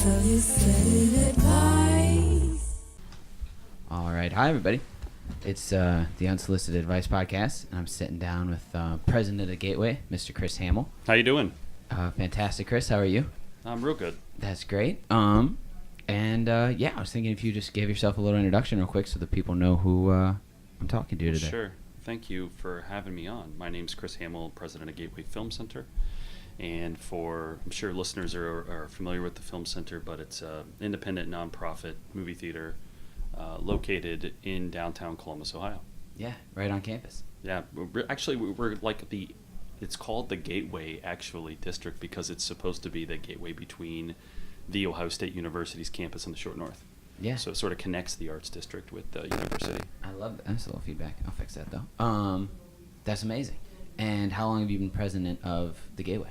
Unsolicited Advice. All right. Hi, everybody. It's the Unsolicited Advice podcast, and I'm sitting down with President of Gateway, Mr. Chris Hamel. How you doing? Fantastic, Chris. How are you? I'm real good. That's great. I was thinking if you just gave yourself a little introduction real quick so that people know who I'm talking to today. Sure. Thank you for having me on. My name's Chris Hamel, President of Gateway Film Center. And I'm sure listeners are familiar with the Film Center, but it's an independent, nonprofit movie theater located in downtown Columbus, Ohio. Yeah, right on campus. Yeah, we're like it's called the Gateway, actually, district because it's supposed to be the gateway between the Ohio State University's campus and the Short North. Yeah. So it sort of connects the arts district with the university. I love that. That's a little feedback. I'll fix that, though. That's amazing. And how long have you been president of the Gateway?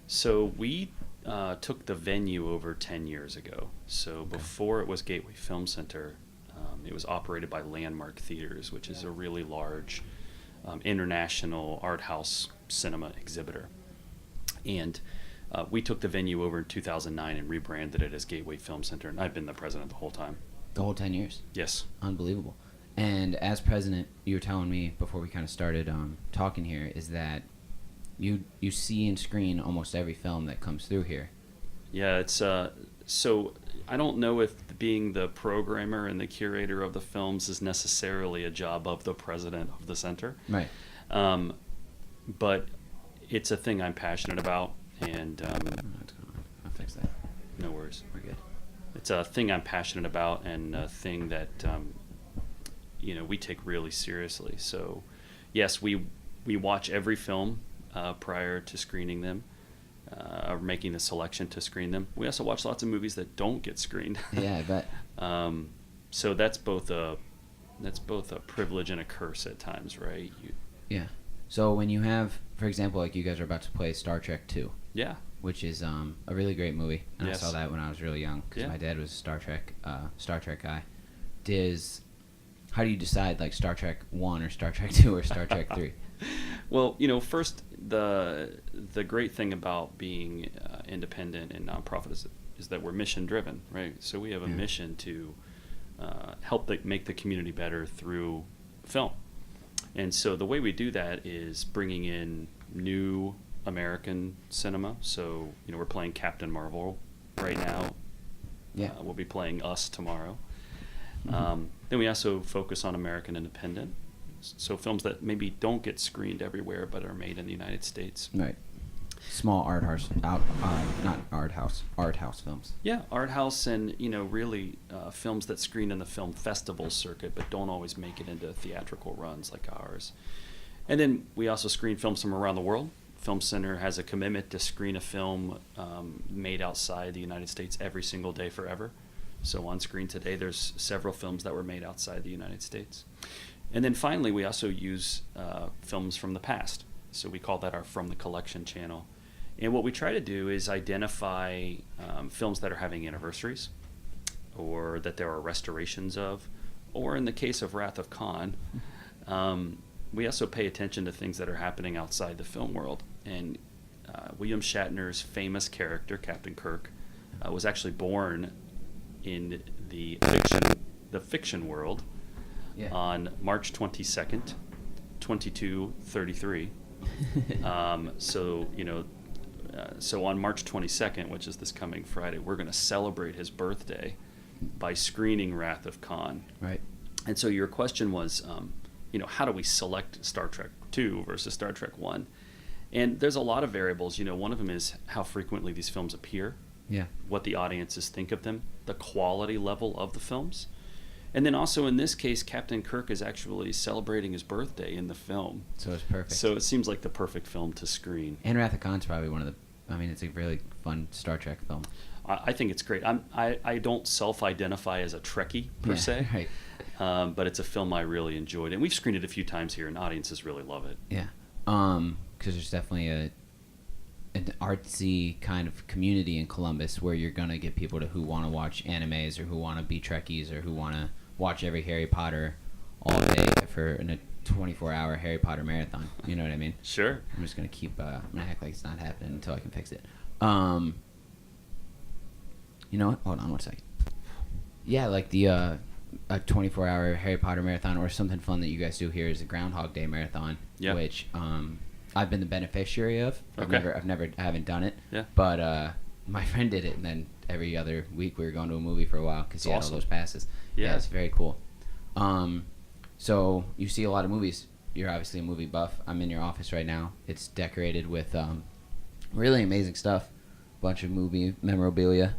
So we took the venue over 10 years ago. So before it was Gateway Film Center, it was operated by Landmark Theaters, which is a really large international art house cinema exhibitor. And we took the venue over in 2009 and rebranded it as Gateway Film Center, and I've been the president the whole time. The whole 10 years? Yes. Unbelievable. And as president, you were telling me before we kind of started talking here is that you see and screen almost every film that comes through here. Yeah, it's so I don't know if being the programmer and the curator of the films is necessarily a job of the president of the center. Right. But it's a thing I'm passionate about, and I'll fix that. no worries. We're good. It's a thing I'm passionate about, and a thing that we take really seriously. So, yes, we watch every film prior to screening them, or making the selection to screen them. We also watch lots of movies that don't get screened. Yeah, I bet. So that's both a privilege and a curse at times, right? Yeah. So when you have, for example, like you guys are about to play Star Trek 2. Yeah. Which is a really great movie. And Yes. I saw that when I was really young because my dad was a Star Trek guy. How do you decide like Star Trek 1 or Star Trek 2 or Star Trek 3? Well, first, the great thing about being independent and nonprofit is that we're mission driven, right? So we have a mission to help make the community better through film. And so the way we do that is bringing in new American cinema. So, we're playing Captain Marvel right now. Yeah. We'll be playing Us tomorrow. Mm-hmm. Then we also focus on American independent. So films that maybe don't get screened everywhere but are made in the United States. Right. Small art house films. Yeah, art house and, really films that screen in the film festival circuit but don't always make it into theatrical runs like ours. And then we also screen films from around the world. Film Center has a commitment to screen a film made outside the United States every single day forever. So on screen today, there's several films that were made outside the United States. And then finally, we also use films from the past. So we call that our From the Collection channel. And what we try to do is identify films that are having anniversaries or that there are restorations of, or in the case of Wrath of Khan, we also pay attention to things that are happening outside the film world. And William Shatner's famous character, Captain Kirk, was actually born in the fiction world on March 22nd, 2233. So on March 22nd, which is this coming Friday, we're going to celebrate his birthday by screening Wrath of Khan. Right. And so your question was, how do we select Star Trek 2 versus Star Trek 1? And there's a lot of variables. One of them is how frequently these films appear. Yeah. What the audiences think of them, the quality level of the films. And then also in this case, Captain Kirk is actually celebrating his birthday in the film. So it's perfect. So it seems like the perfect film to screen. And Wrath of Khan's probably it's a really fun Star Trek film. I think it's great. I don't self-identify as a Trekkie per se, right. But it's a film I really enjoyed. And we've screened it a few times here, and audiences really love it. Yeah. Because there's definitely an artsy kind of community in Columbus where you're going to get people who want to watch animes or who want to be Trekkies or who want to watch every Harry Potter all day in a 24-hour Harry Potter marathon. You know what I mean? Sure. I'm just going to keep... I'm going to act like it's not happening until I can fix it. You know what? Hold on one second. Yeah, like the a 24-hour Harry Potter marathon, or something fun that you guys do here is a Groundhog Day Marathon, which I've been the beneficiary of. I haven't done it. Yeah. But my friend did it, and then every other week we were going to a movie for a while because he had all those passes. Yeah, it's very cool. So you see a lot of movies. You're obviously a movie buff. I'm in your office right now. It's decorated with really amazing stuff. Bunch of movie memorabilia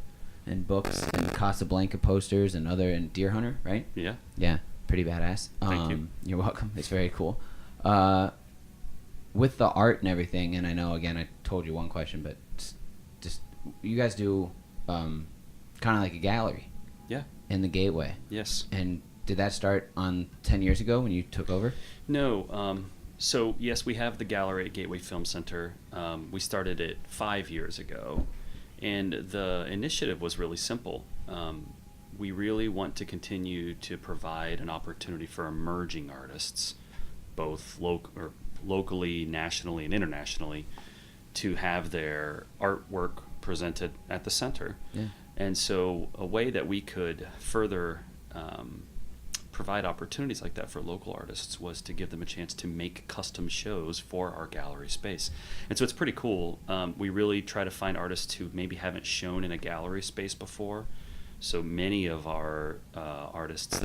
and books and Casablanca posters and Deer Hunter, right? Yeah. Yeah, pretty badass. Thank you. You're welcome. It's very cool. With the art and everything, and I know, again, I told you one question, but just you guys do kind of like a gallery. Yeah. In the Gateway. Yes. And did that start on 10 years ago when you took over? No. So, yes, we have the gallery at Gateway Film Center. We started it 5 years ago. And the initiative was really simple. We really want to continue to provide an opportunity for emerging artists, both locally, nationally, and internationally, to have their artwork presented at the center. Yeah. And so a way that we could further provide opportunities like that for local artists was to give them a chance to make custom shows for our gallery space. And so it's pretty cool. We really try to find artists who maybe haven't shown in a gallery space before. So many of our artists,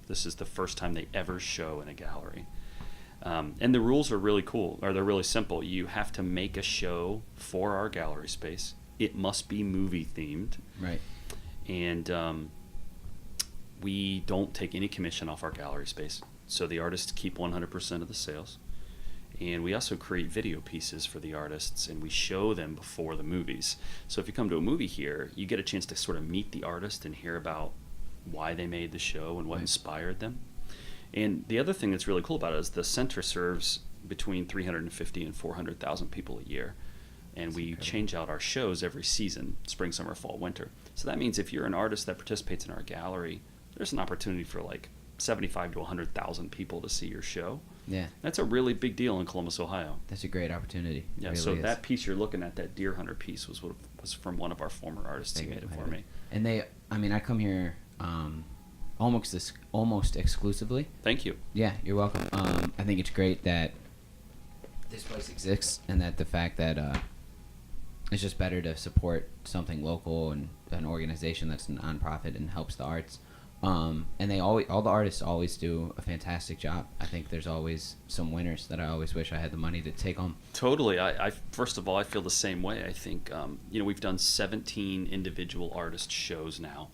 this is the first time they ever show in a gallery. And the rules are really cool, or they're really simple. You have to make a show for our gallery space. It must be movie themed. Right. And we don't take any commission off our gallery space, so the artists keep 100% of the sales. And we also create video pieces for the artists, and we show them before the movies. So if you come to a movie here, you get a chance to sort of meet the artist and hear about why they made the show and what inspired them. And the other thing that's really cool about it is the center serves between 350 and 400,000 people a year. And we change out our shows every season, spring, summer, fall, winter. So that means if you're an artist that participates in our gallery, there's an opportunity for like 75 to 100,000 people to see your show. Yeah. That's a really big deal in Columbus, Ohio. That's a great opportunity. Yeah, really so is. that piece you're looking at, that Deer Hunter piece, was from one of our former artists who made it for me. And I come here almost exclusively. Thank you. Yeah, you're welcome. I think it's great that this place exists, and that the fact that it's just better to support something local and an organization that's a nonprofit and helps the arts. And all the artists always do a fantastic job. I think there's always some winners that I always wish I had the money to take home. Totally. I first of all, I feel the same way. I think we've done 17 individual artist shows now,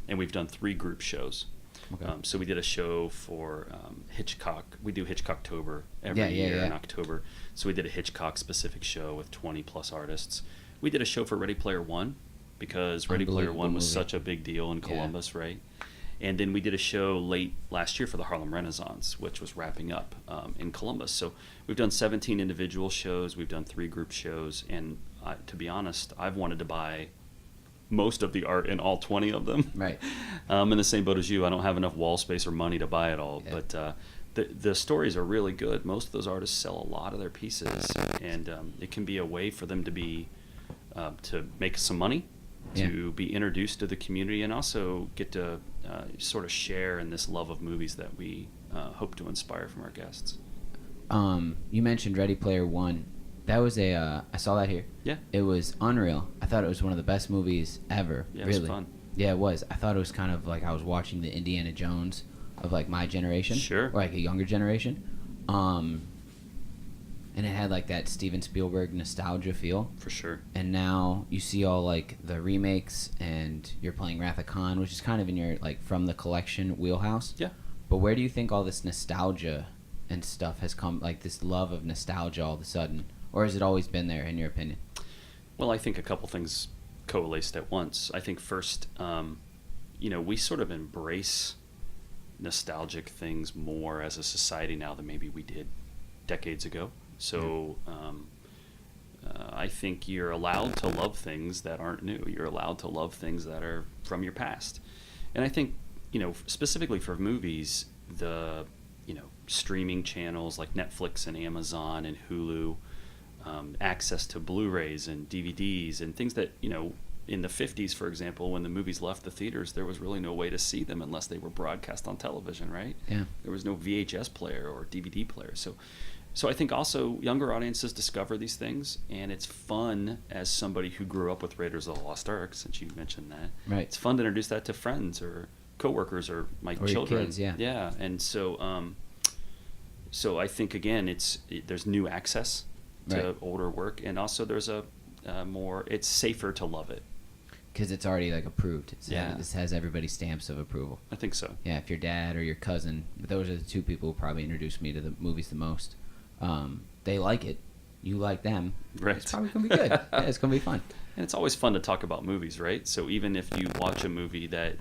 and we've done 3 group shows. Okay. So we did a show for Hitchcock. We do Hitchcocktober every year in October. So we did a Hitchcock specific show with 20 plus artists. We did a show for Ready Player One because Ready Player One was such a big deal in Columbus, right? And then we did a show late last year for the Harlem Renaissance, which was wrapping up in Columbus. So we've done 17 individual shows. We've done 3 group shows. And to be honest, I've wanted to buy most of the art in all 20 of them. Right. I'm in the same boat as you. I don't have enough wall space or money to buy it all. Yeah. But the stories are really good. Most of those artists sell a lot of their pieces. And it can be a way for them to be to make some money, to be introduced to the community, and also get to sort of share in this love of movies that we hope to inspire from our guests. You mentioned Ready Player One. That was I saw that here. Yeah. It was unreal. I thought it was one of the best movies ever. Yeah, really. It was fun. Yeah, it was. I thought it was kind of like I was watching the Indiana Jones of like my generation. Sure. Or like a younger generation. And it had like that Steven Spielberg nostalgia feel. For sure. And now you see all like the remakes, and you're playing Wrath of Khan, which is kind of in your like from the collection wheelhouse. Yeah. But where do you think all this nostalgia and stuff has come, like this love of nostalgia all of a sudden? Or has it always been there, in your opinion? Well, I think a couple things coalesced at once. I think first, we sort of embrace nostalgic things more as a society now than maybe we did decades ago. So I think you're allowed to love things that aren't new. You're allowed to love things that are from your past. And I think, specifically for movies, the, streaming channels like Netflix and Amazon and Hulu, access to Blu-rays and DVDs and things that, in the 50s, for example, when the movies left the theaters, there was really no way to see them unless they were broadcast on television, right? Yeah. There was no VHS player or DVD player. So I think also younger audiences discover these things, and it's fun as somebody who grew up with Raiders of the Lost Ark, since you mentioned that. Right. It's fun to introduce that to friends or coworkers or my Or your children. kids, yeah. Yeah, and so so I think again, there's new access to Right. older work, and also there's it's safer to love it. Because it's already like approved. Yeah. This has everybody's stamps of approval. I think so. Yeah, if your dad or your cousin, those are the two people who probably introduced me to the movies the most. They like it. You like them. Right. It's probably going to be good. Yeah, it's going to be fun. And it's always fun to talk about movies, right? So even if you watch a movie that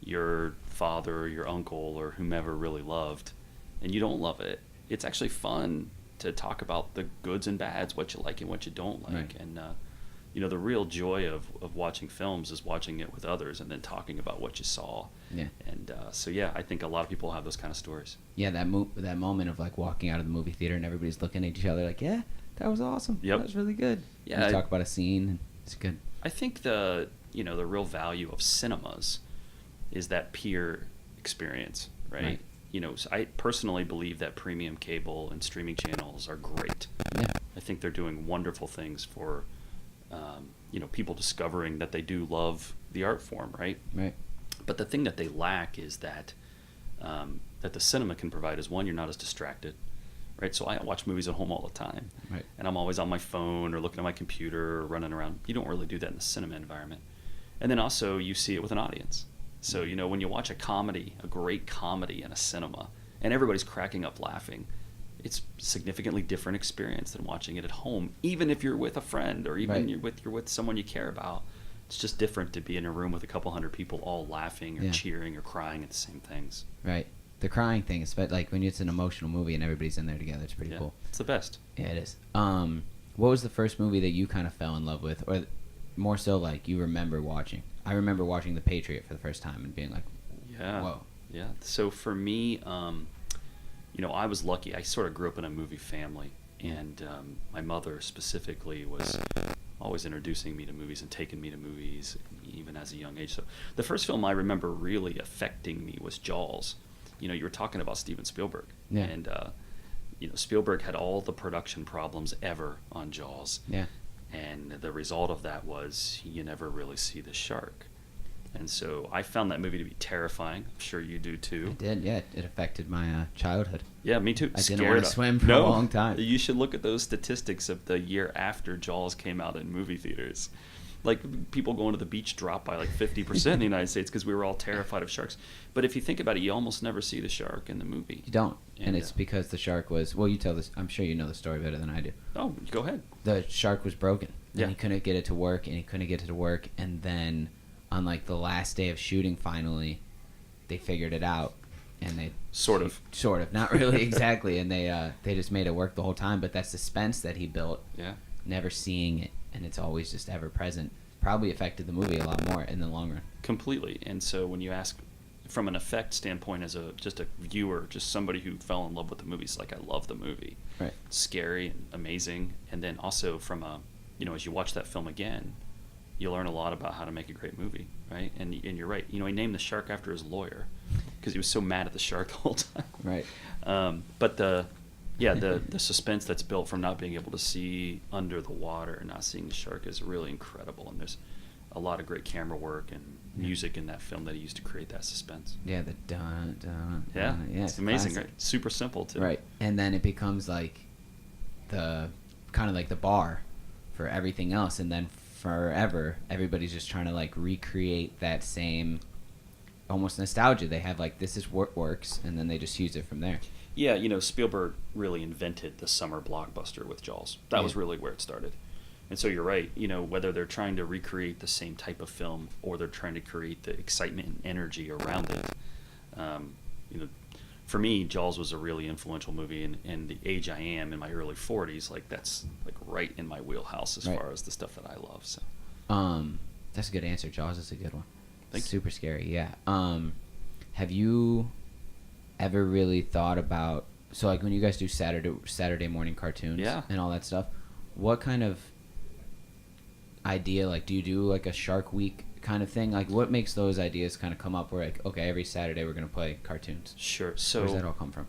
your father or your uncle or whomever really loved, and you don't love it, it's actually fun to talk about the goods and bads, what you like and what you don't like. Right. And, the real joy of watching films is watching it with others and then talking about what you saw. Yeah. And I think a lot of people have those kind of stories. Yeah, that moment of like walking out of the movie theater and everybody's looking at each other like, yeah, that was awesome. Yep. That was really good. Yeah, You talk about a scene and it's good. I think the real value of cinemas is that peer experience, right? Right. So I personally believe that premium cable and streaming channels are great. Yeah. I think they're doing wonderful things for, people discovering that they do love the art form, right? Right. But the thing that they lack is that the cinema can provide is, one, you're not as distracted, right? So I watch movies at home all the time, Right. and I'm always on my phone or looking at my computer or running around. You don't really do that in the cinema environment. And then also you see it with an audience. So, when you watch a great comedy in a cinema, and everybody's cracking up laughing, it's a significantly different experience than watching it at home, even if you're with a friend or even Right. you're with someone you care about. It's just different to be in a room with a couple hundred people all laughing or Yeah. cheering or crying at the same things. Right. The crying thing, but like when it's an emotional movie and everybody's in there together, it's pretty Yeah, cool. it's the best. Yeah, it is. What was the first movie that you kind of fell in love with, or more so like you remember watching? I remember watching The Patriot for the first time and being like, Yeah. whoa. Yeah. So for me, I was lucky. I sort of grew up in a movie family, and my mother specifically was always introducing me to movies and taking me to movies, even as a young age. So the first film I remember really affecting me was Jaws. You were talking about Steven Spielberg. Yeah. And, Spielberg had all the production problems ever on Jaws. Yeah. And the result of that was you never really see the shark. And so I found that movie to be terrifying. I'm sure you do too. I did, yeah. It affected my childhood. Yeah, me too. I didn't Scared want to of- swim for a long time. You should look at those statistics of the year after Jaws came out in movie theaters. Like, people going to the beach dropped by like 50% in the United States because we were all terrified of sharks. But if you think about it, you almost never see the shark in the movie. You don't. And And, it's because the shark was, well, you tell this, I'm sure you know the story better than I do. Oh, go ahead. The shark was broken. Yeah. And he couldn't get it to work, and he couldn't get it to work. And then on like the last day of shooting, finally, they figured it out. And they Sort of. Not really exactly. And they just made it work the whole time. But that suspense that he built, Yeah. never seeing it, and it's always just ever present, probably affected the movie a lot more in the long run. Completely. And so when you ask from an effect standpoint, as just a viewer, just somebody who fell in love with the movies, like, I love the movie. Right. Scary and amazing. And then also from as you watch that film again, you learn a lot about how to make a great movie, right? And you're right. He named the shark after his lawyer because he was so mad at the shark the whole time. Right. But the suspense that's built from not being able to see under the water and not seeing the shark is really incredible. And there's a lot of great camera work and music in that film that he used to create that suspense. Yeah, the dun, dun, Yeah, dun. Yeah, it's amazing, classic. right? Super simple too. Right. And then it becomes like the kind of like the bar for everything else, and then forever everybody's just trying to like recreate that same almost nostalgia. They have like, this is what works, and then they just use it from there. Yeah, Spielberg really invented the summer blockbuster with Jaws. That was really where it started. And so you're right, whether they're trying to recreate the same type of film or they're trying to create the excitement and energy around it. For me, Jaws was a really influential movie, and the age I am in my early 40s, like, that's like right in my wheelhouse as Right. far as the stuff that I love. So That's a good answer. Jaws is a good one. Thank you. Super scary, yeah. Have you ever really thought about, so like when you guys do Saturday morning cartoons Yeah. and all that stuff, what kind of idea? Like, do you do like a Shark Week kind of thing? Like, what makes those ideas kind of come up where like, okay, every Saturday we're going to play cartoons? Sure. So where does that all come from?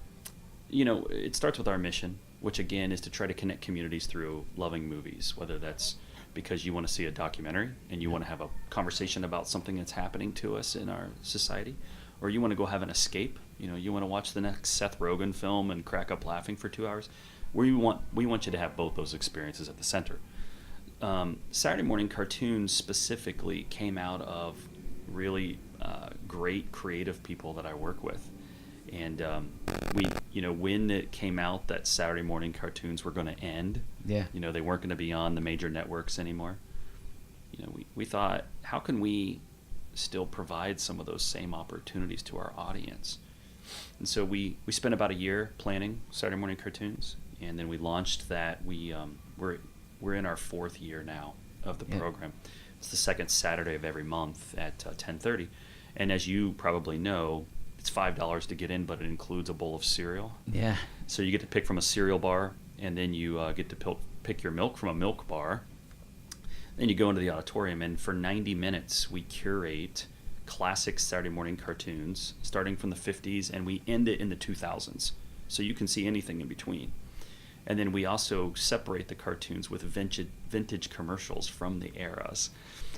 It starts with our mission, which again is to try to connect communities through loving movies, whether that's because you want to see a documentary and you want to have a conversation about something that's happening to us in our society, or you want to go have an escape. You want to watch the next Seth Rogen film and crack up laughing for 2 hours. We want you to have both those experiences at the center. Saturday morning cartoons specifically came out of really great creative people that I work with. And when it came out that Saturday morning cartoons were going to end, they weren't going to be on the major networks anymore. We thought, how can we still provide some of those same opportunities to our audience? And so we spent about a year planning Saturday morning cartoons, and then we launched that. We're in our 4th year now of the program. It's the second Saturday of every month at 10:30, and as you probably know, it's $5 to get in, but it includes a bowl of cereal. Yeah. So you get to pick from a cereal bar, and then you get to pick your milk from a milk bar. Then you go into the auditorium, and for 90 minutes, we curate classic Saturday morning cartoons, starting from the 50s, and we end it in the 2000s. So you can see anything in between. And then we also separate the cartoons with vintage commercials from the eras.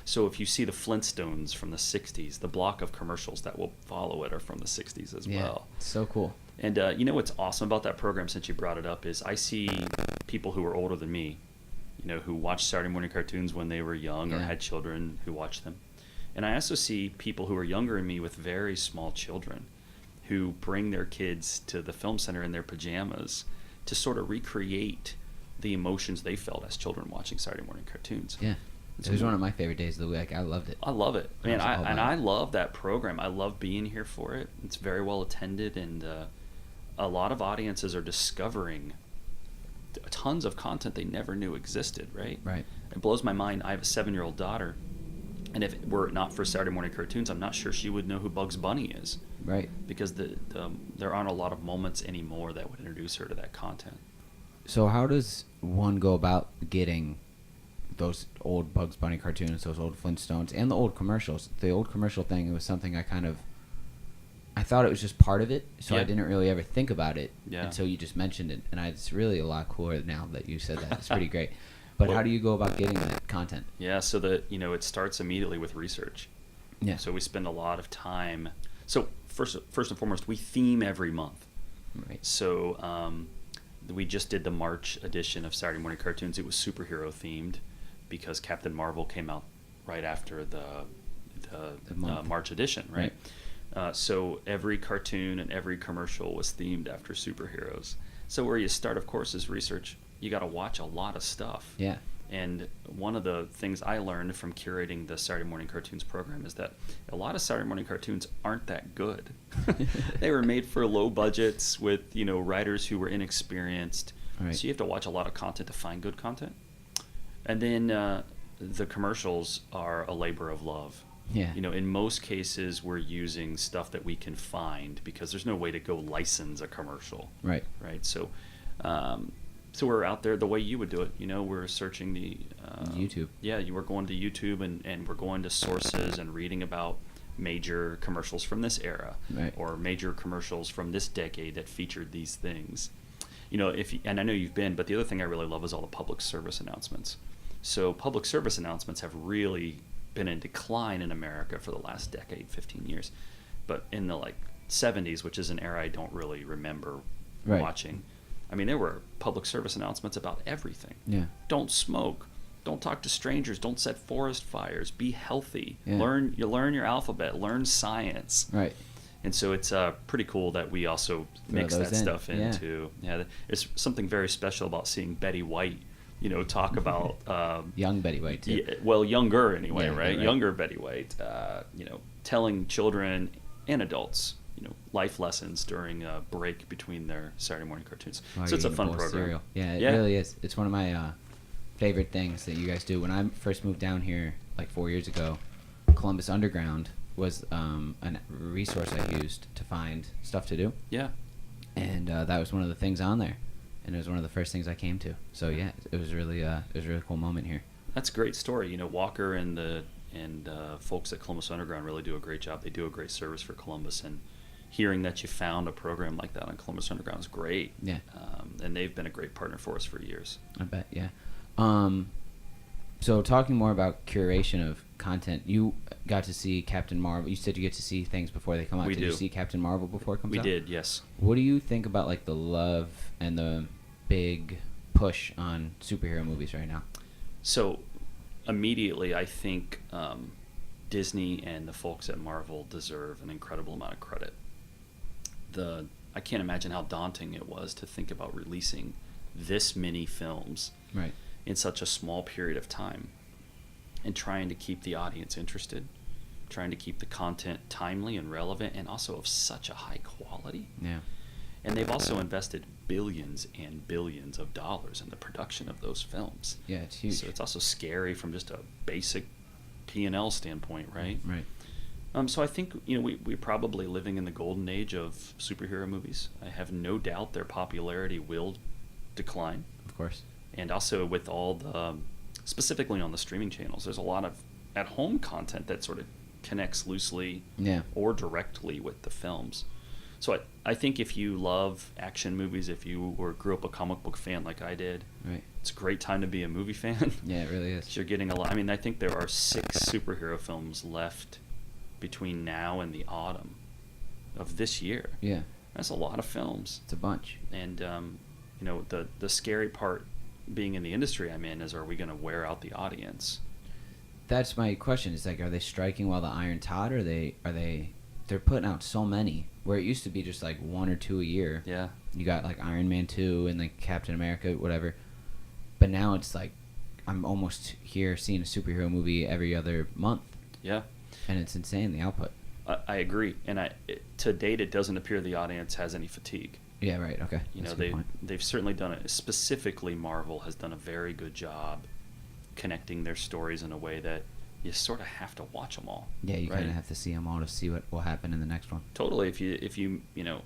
So if you see the Flintstones from the 60s, the block of commercials that will follow it are from the 60s as well. It's so cool. And what's awesome about that program, since you brought it up, is I see people who are older than me, who watched Saturday morning cartoons when they were young or had children who watched them. And I also see people who are younger than me with very small children who bring their kids to the film center in their pajamas to sort of recreate the emotions they felt as children watching Saturday morning cartoons. Yeah. It was one of my favorite days of the week. I loved it. I love it. Man, I love that program. I love being here for it. It's very well attended, and a lot of audiences are discovering tons of content they never knew existed, right? Right. It blows my mind. I have a 7-year-old daughter, and if it were not for Saturday morning cartoons, I'm not sure she would know who Bugs Bunny is. Right. Because there aren't a lot of moments anymore that would introduce her to that content. So how does one go about getting those old Bugs Bunny cartoons, those old Flintstones, and the old commercials? The old commercial thing, it was something I thought it was just part of it, so I didn't really ever think about it until you just mentioned it, and it's really a lot cooler now that you said that. It's pretty great. But how do you go about getting that content? Yeah, so it starts immediately with research. Yeah. So we spend a lot of time. So first and foremost, we theme every month. Right. So we just did the March edition of Saturday morning cartoons. It was superhero themed, because Captain Marvel came out right after the March edition, right? So every cartoon and every commercial was themed after superheroes. So where you start, of course, is research. You got to watch a lot of stuff. Yeah. And one of the things I learned from curating the Saturday morning cartoons program is that a lot of Saturday morning cartoons aren't that good. They were made for low budgets with, writers who were inexperienced. Right. So you have to watch a lot of content to find good content. And then the commercials are a labor of love. Yeah. In most cases, we're using stuff that we can find, because there's no way to go license a commercial. Right. Right. So we're out there the way you would do it. We're searching the YouTube. Yeah, you were going to YouTube and we're going to sources and reading about major commercials from this era, right, or major commercials from this decade that featured these things. And I know you've been, but the other thing I really love is all the public service announcements. So public service announcements have really been in decline in America for the last decade, 15 years. But in the 70s, which is an era I don't really remember watching, I mean, there were public service announcements about everything. Yeah. Don't smoke. Don't talk to strangers. Don't set forest fires. Be healthy. Yeah. Learn your alphabet. Learn science. Right. And so it's pretty cool that we also mix that stuff into. Yeah. There's something very special about seeing Betty White, talk about young Betty White too. Yeah, well, younger anyway, right? Younger Betty White. Telling children and adults, life lessons during a break between their Saturday morning cartoons. So it's a fun program. Cereal. Yeah, it really is. It's one of my favorite things that you guys do. When I first moved down here 4 years ago, Columbus Underground was a resource I used to find stuff to do. Yeah. And that was one of the things on there. And it was one of the first things I came to. So yeah, it was really a really cool moment here. That's a great story. You know, Walker and the folks at Columbus Underground really do a great job. They do a great service for Columbus, and hearing that you found a program like that on Columbus Underground is great. Yeah. And they've been a great partner for us for years. I bet, yeah. So talking more about curation of content, you got to see Captain Marvel. You said you get to see things before they come out. We Did do. you see Captain Marvel before it comes out? We did, yes. What do you think about like the love and the big push on superhero movies right now? So immediately, I think Disney and the folks at Marvel deserve an incredible amount of credit. I can't imagine how daunting it was to think about releasing this many films Right. in such a small period of time, and trying to keep the audience interested, trying to keep the content timely and relevant, and also of such a high quality. Yeah. And they've also invested billions and billions of dollars in the production of those films. Yeah, it's huge. So it's also scary from just a basic P&L standpoint, right? Right. So I think, you know, we're probably living in the golden age of superhero movies. I have no doubt their popularity will decline. Of course. And also with all the, specifically on the streaming channels, there's a lot of at-home content that sort of connects loosely or directly with the films. So I think if you love action movies, if you grew up a comic book fan like I did, right, it's a great time to be a movie fan. Yeah, it really is. You're getting a lot. I mean, I think there are 6 superhero films left between now and the autumn of this year. Yeah. That's a lot of films. It's a bunch. And, you know, the scary part being in the industry I'm in is, are we going to wear out the audience? That's my question. Is like, are they striking while the iron's hot, or they're putting out so many, where it used to be just like 1 or 2 a year. Yeah. You got like Iron Man 2 and like Captain America, whatever. But now it's like, I'm almost here seeing a superhero movie every other month. Yeah. And it's insane, the output. I agree. And to date, it doesn't appear the audience has any fatigue. Yeah, right, okay. You That's know, a good point. they've certainly done it. Specifically, Marvel has done a very good job connecting their stories in a way that you sort of have to watch them all. Yeah, you right? kind of have to see them all to see what will happen in the next one. Totally. If you know,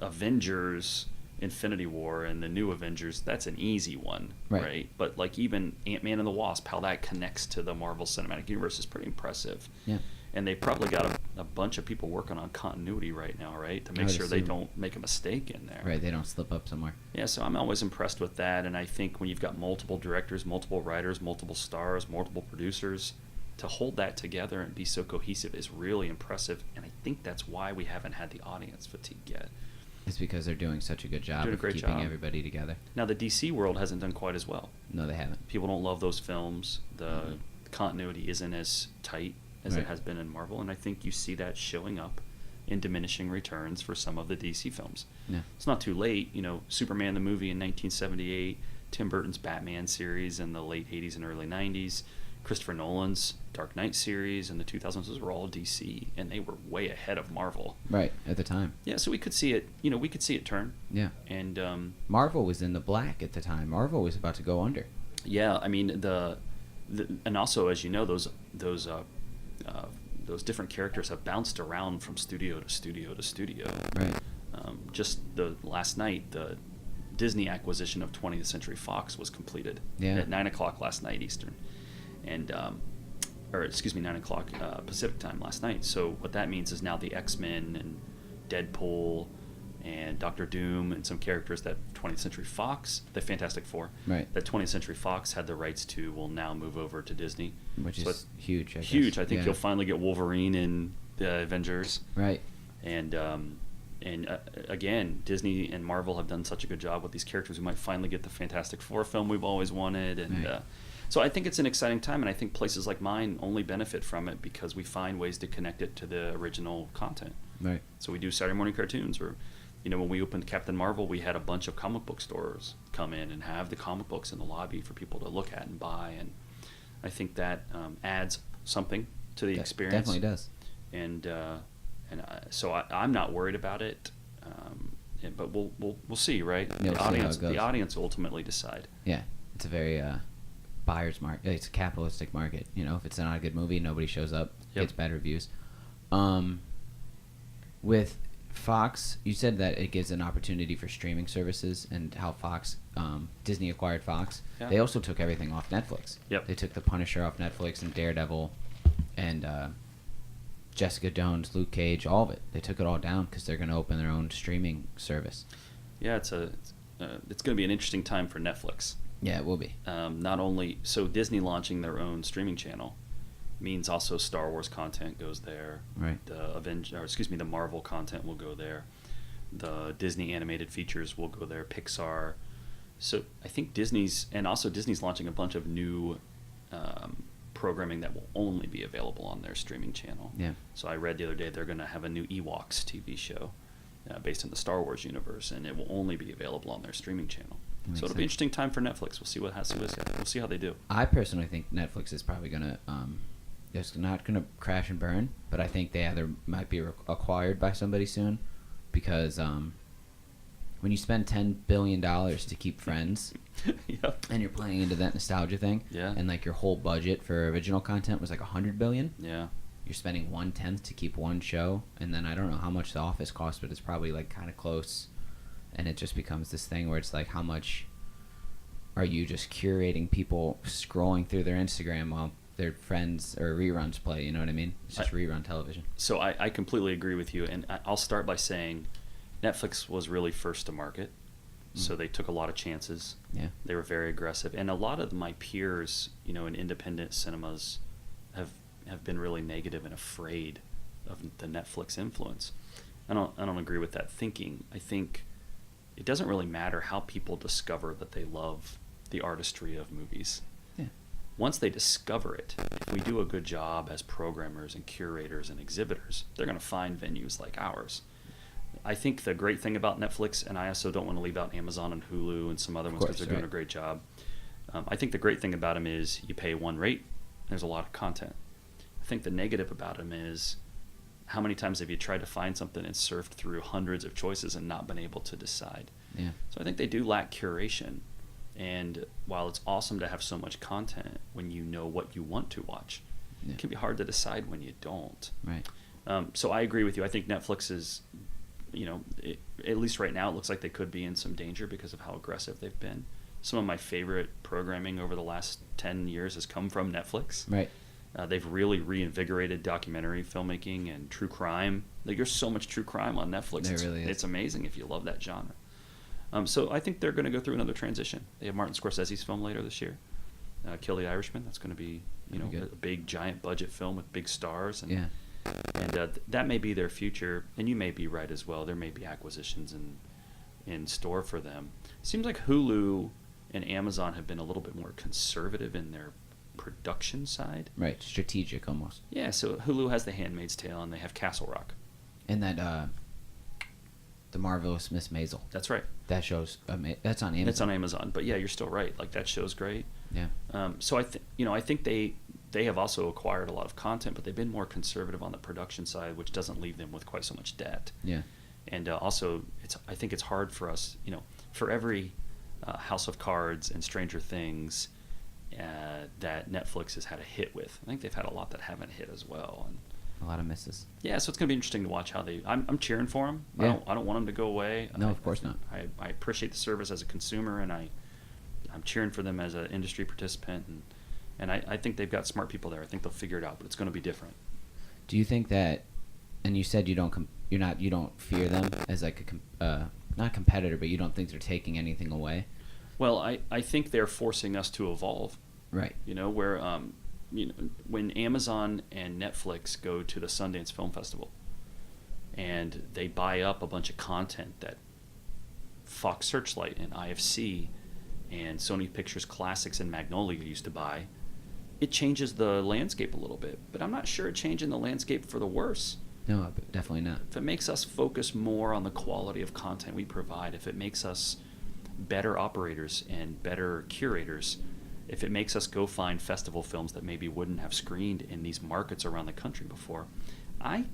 Avengers, Infinity War, and the new Avengers, that's an easy one, right? But like even Ant-Man and the Wasp, how that connects to the Marvel Cinematic Universe is pretty impressive. Yeah. And they've probably got a bunch of people working on continuity right now, right? To make sure they don't make a mistake in there. Right, they don't slip up somewhere. Yeah, so I'm always impressed with that. And I think when you've got multiple directors, multiple writers, multiple stars, multiple producers, to hold that together and be so cohesive is really impressive. And I think that's why we haven't had the audience fatigue yet. It's because they're doing such a good job Doing a of great keeping job. everybody together. Now, the DC world hasn't done quite as well. No, they haven't. People don't love those films. The continuity isn't as tight as it has been in Marvel, and I think you see that showing up in diminishing returns for some of the DC films. Yeah. It's not too late. You know, Superman the movie in 1978, Tim Burton's Batman series in the late 80s and early 90s, Christopher Nolan's Dark Knight series in the 2000s, those were all DC, and they were way ahead of Marvel. Right, at the time. Yeah, so we could see it, we could see it turn. Yeah. And Marvel was in the black at the time. Marvel was about to go under. yeah, I mean, and also, as you know, those different characters have bounced around from studio to studio to studio. Right. Just last night, the Disney acquisition of 20th Century Fox was completed at 9 o'clock last night Eastern, and 9 o'clock Pacific time last night. So what that means is now the X-Men and Deadpool and Doctor Doom and some characters that 20th Century Fox, the Fantastic Four, right, that 20th Century Fox had the rights to, will now move over to Disney. Which so is huge, I guess. Huge. I think you'll finally get Wolverine in the Avengers. Right. And again, Disney and Marvel have done such a good job with these characters. We might finally get the Fantastic Four film we've always wanted. And so I think it's an exciting time, and I think places like mine only benefit from it because we find ways to connect it to the original content. Right. So we do Saturday morning cartoons, or when we opened Captain Marvel, we had a bunch of comic book stores come in and have the comic books in the lobby for people to look at and buy, and I think that adds something to the experience. Definitely does. So I'm not worried about it, but we'll see, right? Yeah, The audience will ultimately decide. Yeah, it's a very buyer's market. It's a capitalistic market. If it's not a good movie, nobody shows up. Yep. Gets bad reviews. Fox, you said that it gives an opportunity for streaming services and how Fox, Disney acquired Fox. Yeah. They also took everything off Netflix. Yep. They took The Punisher off Netflix and Daredevil and Jessica Jones, Luke Cage, all of it. They took it all down because they're going to open their own streaming service. Yeah, it's going to be an interesting time for Netflix. Yeah, it will be. Not only so Disney launching their own streaming channel means also Star Wars content goes there. Right. The Marvel content will go there. The Disney animated features will go there. Pixar. So I think Disney's launching a bunch of new programming that will only be available on their streaming channel. Yeah. So I read the other day they're going to have a new Ewoks TV show based in the Star Wars universe, and it will only be available on their streaming channel. So it'll be an interesting time for Netflix. We'll see how they do. I personally think Netflix is probably going to, it's not going to crash and burn, but I think they either might be acquired by somebody soon, because when you spend $10 billion to keep Friends, Yep. and you're playing into that nostalgia thing, Yeah. and like your whole budget for original content was like $100 billion. Yeah. You're spending 1/10 to keep one show, and then I don't know how much The Office costs, but it's probably like kind of close, and it just becomes this thing where it's like, how much are you just curating people scrolling through their Instagram while their Friends or reruns play? You know what I mean? It's just rerun television. So I completely agree with you, and I'll start by saying Netflix was really first to market, so they took a lot of chances. Yeah. They were very aggressive, and a lot of my peers, in independent cinemas, have been really negative and afraid of the Netflix influence. I don't agree with that thinking. I think it doesn't really matter how people discover that they love the artistry of movies. Yeah. Once they discover it, if we do a good job as programmers and curators and exhibitors, they're going to find venues like ours. I think the great thing about Netflix, and I also don't want to leave out Amazon and Hulu and some other ones because they're doing a great job. I think the great thing about them is you pay one rate, there's a lot of content. I think the negative about them is how many times have you tried to find something and surfed through hundreds of choices and not been able to decide? Yeah. So I think they do lack curation. And while it's awesome to have so much content when you know what you want to watch, Yeah. it can be hard to decide when you don't. Right. So I agree with you. I think Netflix is, at least right now, it looks like they could be in some danger because of how aggressive they've been. Some of my favorite programming over the last 10 years has come from Netflix. Right. They've really reinvigorated documentary filmmaking and true crime. There's so much true crime on Netflix. There really is. It's amazing if you love that genre. So I think they're going to go through another transition. They have Martin Scorsese's film later this year, Kill the Irishman. That's going to be, a big giant budget film with big stars. And, Yeah. And that may be their future. And you may be right as well. There may be acquisitions in store for them. Seems like Hulu and Amazon have been a little bit more conservative in their production side. Right. Strategic almost. Yeah, so Hulu has The Handmaid's Tale and they have Castle Rock. And that The Marvelous Miss Maisel. That's right. That show's that's on Amazon. It's on Amazon, but yeah, you're still right. Like that show's great. Yeah. So I think they have also acquired a lot of content, but they've been more conservative on the production side, which doesn't leave them with quite so much debt. Yeah. And also, I think it's hard for us, for every House of Cards and Stranger Things that Netflix has had a hit with. I think they've had a lot that haven't hit as well. And A lot of misses. yeah, so it's going to be interesting to watch how they. I'm cheering for them. Yeah. I don't want them to go away. No, of course not. I appreciate the service as a consumer, and I'm cheering for them as an industry participant, and I think they've got smart people there. I think they'll figure it out, but it's going to be different. Do you think that? And you said you don't fear them as like not competitor, but you don't think they're taking anything away. Well, I think they're forcing us to evolve. Right. Where when Amazon and Netflix go to the Sundance Film Festival and they buy up a bunch of content that Fox Searchlight and IFC and Sony Pictures Classics and Magnolia used to buy, it changes the landscape a little bit. But I'm not sure it's changing the landscape for the worse. No, definitely not. If it makes us focus more on the quality of content we provide, if it makes us better operators and better curators, if it makes us go find festival films that maybe wouldn't have screened in these markets around the country before, I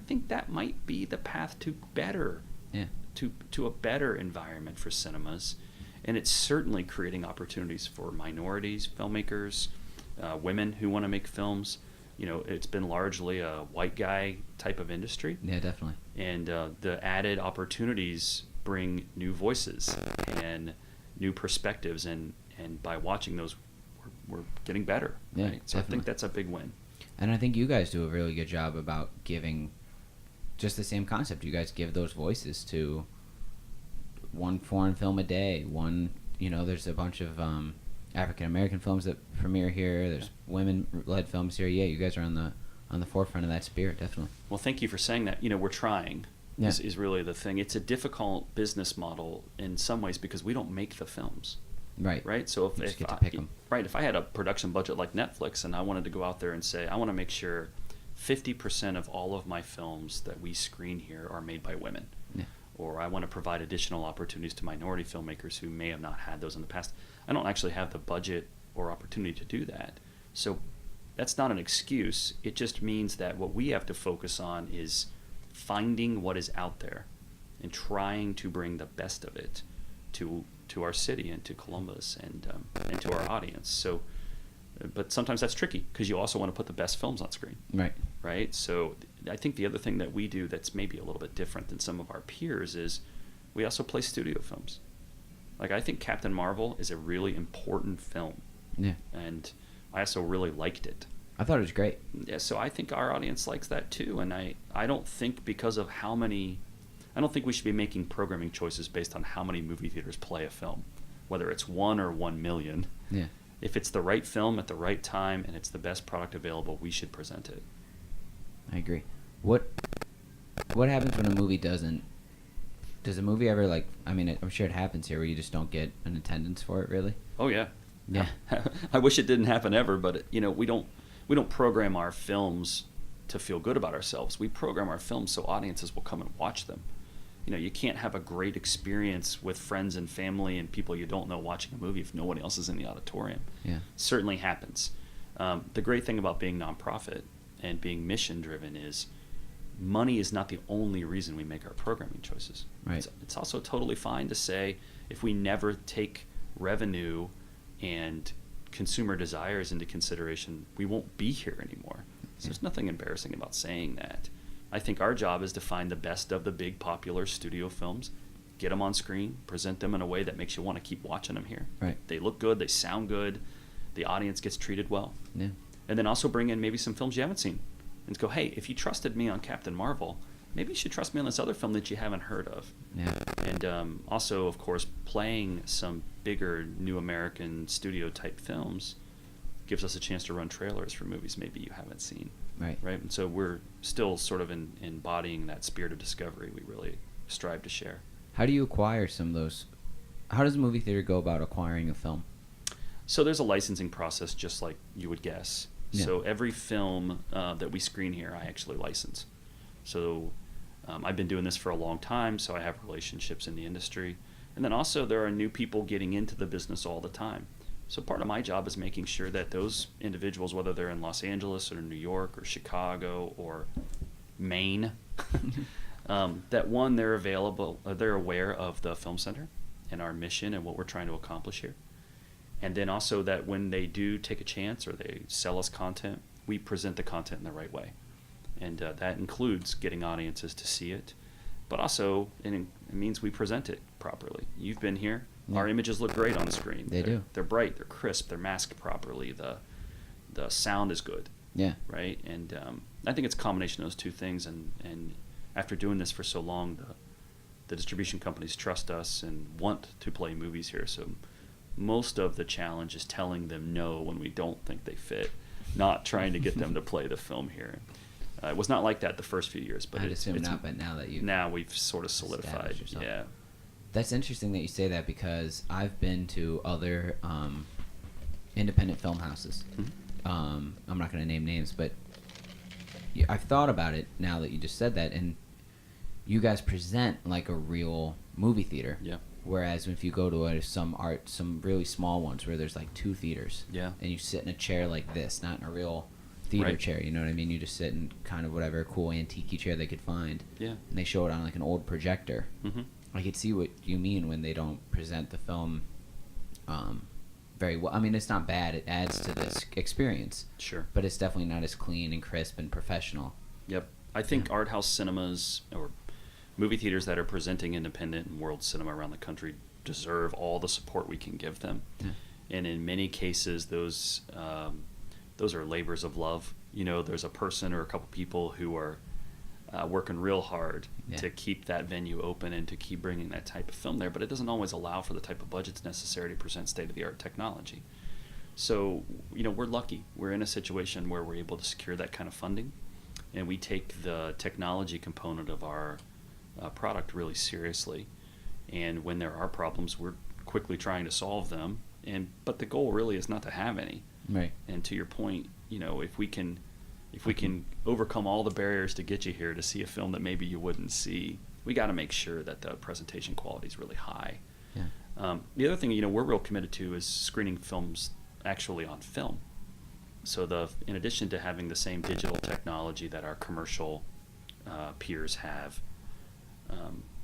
think that might be the path to better, to a better environment for cinemas, and it's certainly creating opportunities for minorities, filmmakers, women who want to make films. it's been largely a white guy type of industry. Yeah, definitely. And the added opportunities bring new voices and new perspectives, and by watching those, we're getting better. Yeah, right? So definitely. I think that's a big win. And I think you guys do a really good job about giving just the same concept. You guys give those voices to one foreign film a day. There's a bunch of African American films that premiere here. There's women-led films here. Yeah, you guys are on the forefront of that spirit, definitely. Well, thank you for saying that. We're trying. Yeah. Is really the thing. It's a difficult business model in some ways because we don't make the films. Right. So you just get to pick them. Right. If I had a production budget like Netflix and I wanted to go out there and say, I want to make sure 50% of all of my films that we screen here are made by women. Yeah. Or I want to provide additional opportunities to minority filmmakers who may have not had those in the past. I don't actually have the budget or opportunity to do that. So that's not an excuse. It just means that what we have to focus on is finding what is out there and trying to bring the best of it to our city and to Columbus and to our audience. So, but sometimes that's tricky because you also want to put the best films on screen. Right. So I think the other thing that we do that's maybe a little bit different than some of our peers is we also play studio films. Like, I think Captain Marvel is a really important film. Yeah. And I also really liked it. I thought it was great. Yeah, so I think our audience likes that too. And I don't think because of I don't think we should be making programming choices based on how many movie theaters play a film, whether it's 1 or 1 million. Yeah. If it's the right film at the right time and it's the best product available, we should present it. I agree. What happens when a movie doesn't? Does a movie ever I'm sure it happens here where you just don't get an attendance for it, really? Oh yeah. Yeah. I wish it didn't happen ever, but we don't program our films to feel good about ourselves. We program our films so audiences will come and watch them. You can't have a great experience with friends and family and people you don't know watching a movie if no one else is in the auditorium. Yeah. Certainly happens. The great thing about being nonprofit and being mission driven is money is not the only reason we make our programming choices. Right. It's also totally fine to say if we never take revenue and consumer desires into consideration, we won't be here anymore. So there's nothing embarrassing about saying that. I think our job is to find the best of the big popular studio films, get them on screen, present them in a way that makes you want to keep watching them here. Right. They look good, they sound good, the audience gets treated well. Yeah. And then also bring in maybe some films you haven't seen and go, hey, if you trusted me on Captain Marvel, maybe you should trust me on this other film that you haven't heard of. Yeah. And also, of course, playing some bigger new American studio type films gives us a chance to run trailers for movies maybe you haven't seen. Right. And so we're still sort of embodying that spirit of discovery we really strive to share. How do you acquire some of those? How does a movie theater go about acquiring a film? So there's a licensing process just like you would guess. Yeah. So every film that we screen here, I actually license. So I've been doing this for a long time, so I have relationships in the industry. And then also there are new people getting into the business all the time. So part of my job is making sure that those individuals, whether they're in Los Angeles or New York or Chicago or Maine, that one, they're aware of the Film Center and our mission and what we're trying to accomplish here. And then also that when they do take a chance or they sell us content, we present the content in the right way. And that includes getting audiences to see it, but also it means we present it properly. You've been here. Yeah. Our images look great on the screen. They do. They're bright. They're crisp. They're masked properly. The sound is good. Yeah. Right. And I think it's a combination of those two things. And after doing this for so long, the distribution companies trust us and want to play movies here. So most of the challenge is telling them no when we don't think they fit, not trying to get them to play the film here. It was not like that the first few years, but I'd assume not. But now we've sort of solidified. Yeah. That's interesting that you say that because I've been to other independent film houses. Mm-hmm. I'm not going to name names, but I've thought about it now that you just said that, and you guys present like a real movie theater. Yeah. Whereas if you go to some really small ones where there's like 2 theaters, yeah, and you sit in a chair like this, not in a real theater chair, you know what I mean? You just sit in kind of whatever cool antique chair they could find. Yeah. And they show it on like an old projector. Mm-hmm. I could see what you mean when they don't present the film very well. I mean, it's not bad. It adds to this experience. Sure. But it's definitely not as clean and crisp and professional. Yep. I think art house cinemas or movie theaters that are presenting independent and world cinema around the country deserve all the support we can give them. Yeah. And in many cases, those are labors of love. You know, there's a person or a couple people who are working real hard to keep that venue open and to keep bringing that type of film there, but it doesn't always allow for the type of budgets necessary to present state-of-the-art technology. So, you know, we're lucky. We're in a situation where we're able to secure that kind of funding, and we take the technology component of our product really seriously. And when there are problems, we're quickly trying to solve them. But the goal really is not to have any. Right. And to your point, you know, if we can overcome all the barriers to get you here to see a film that maybe you wouldn't see, we got to make sure that the presentation quality is really high. Yeah. The other thing, you know, we're real committed to is screening films actually on film. So in addition to having the same digital technology that our commercial peers have,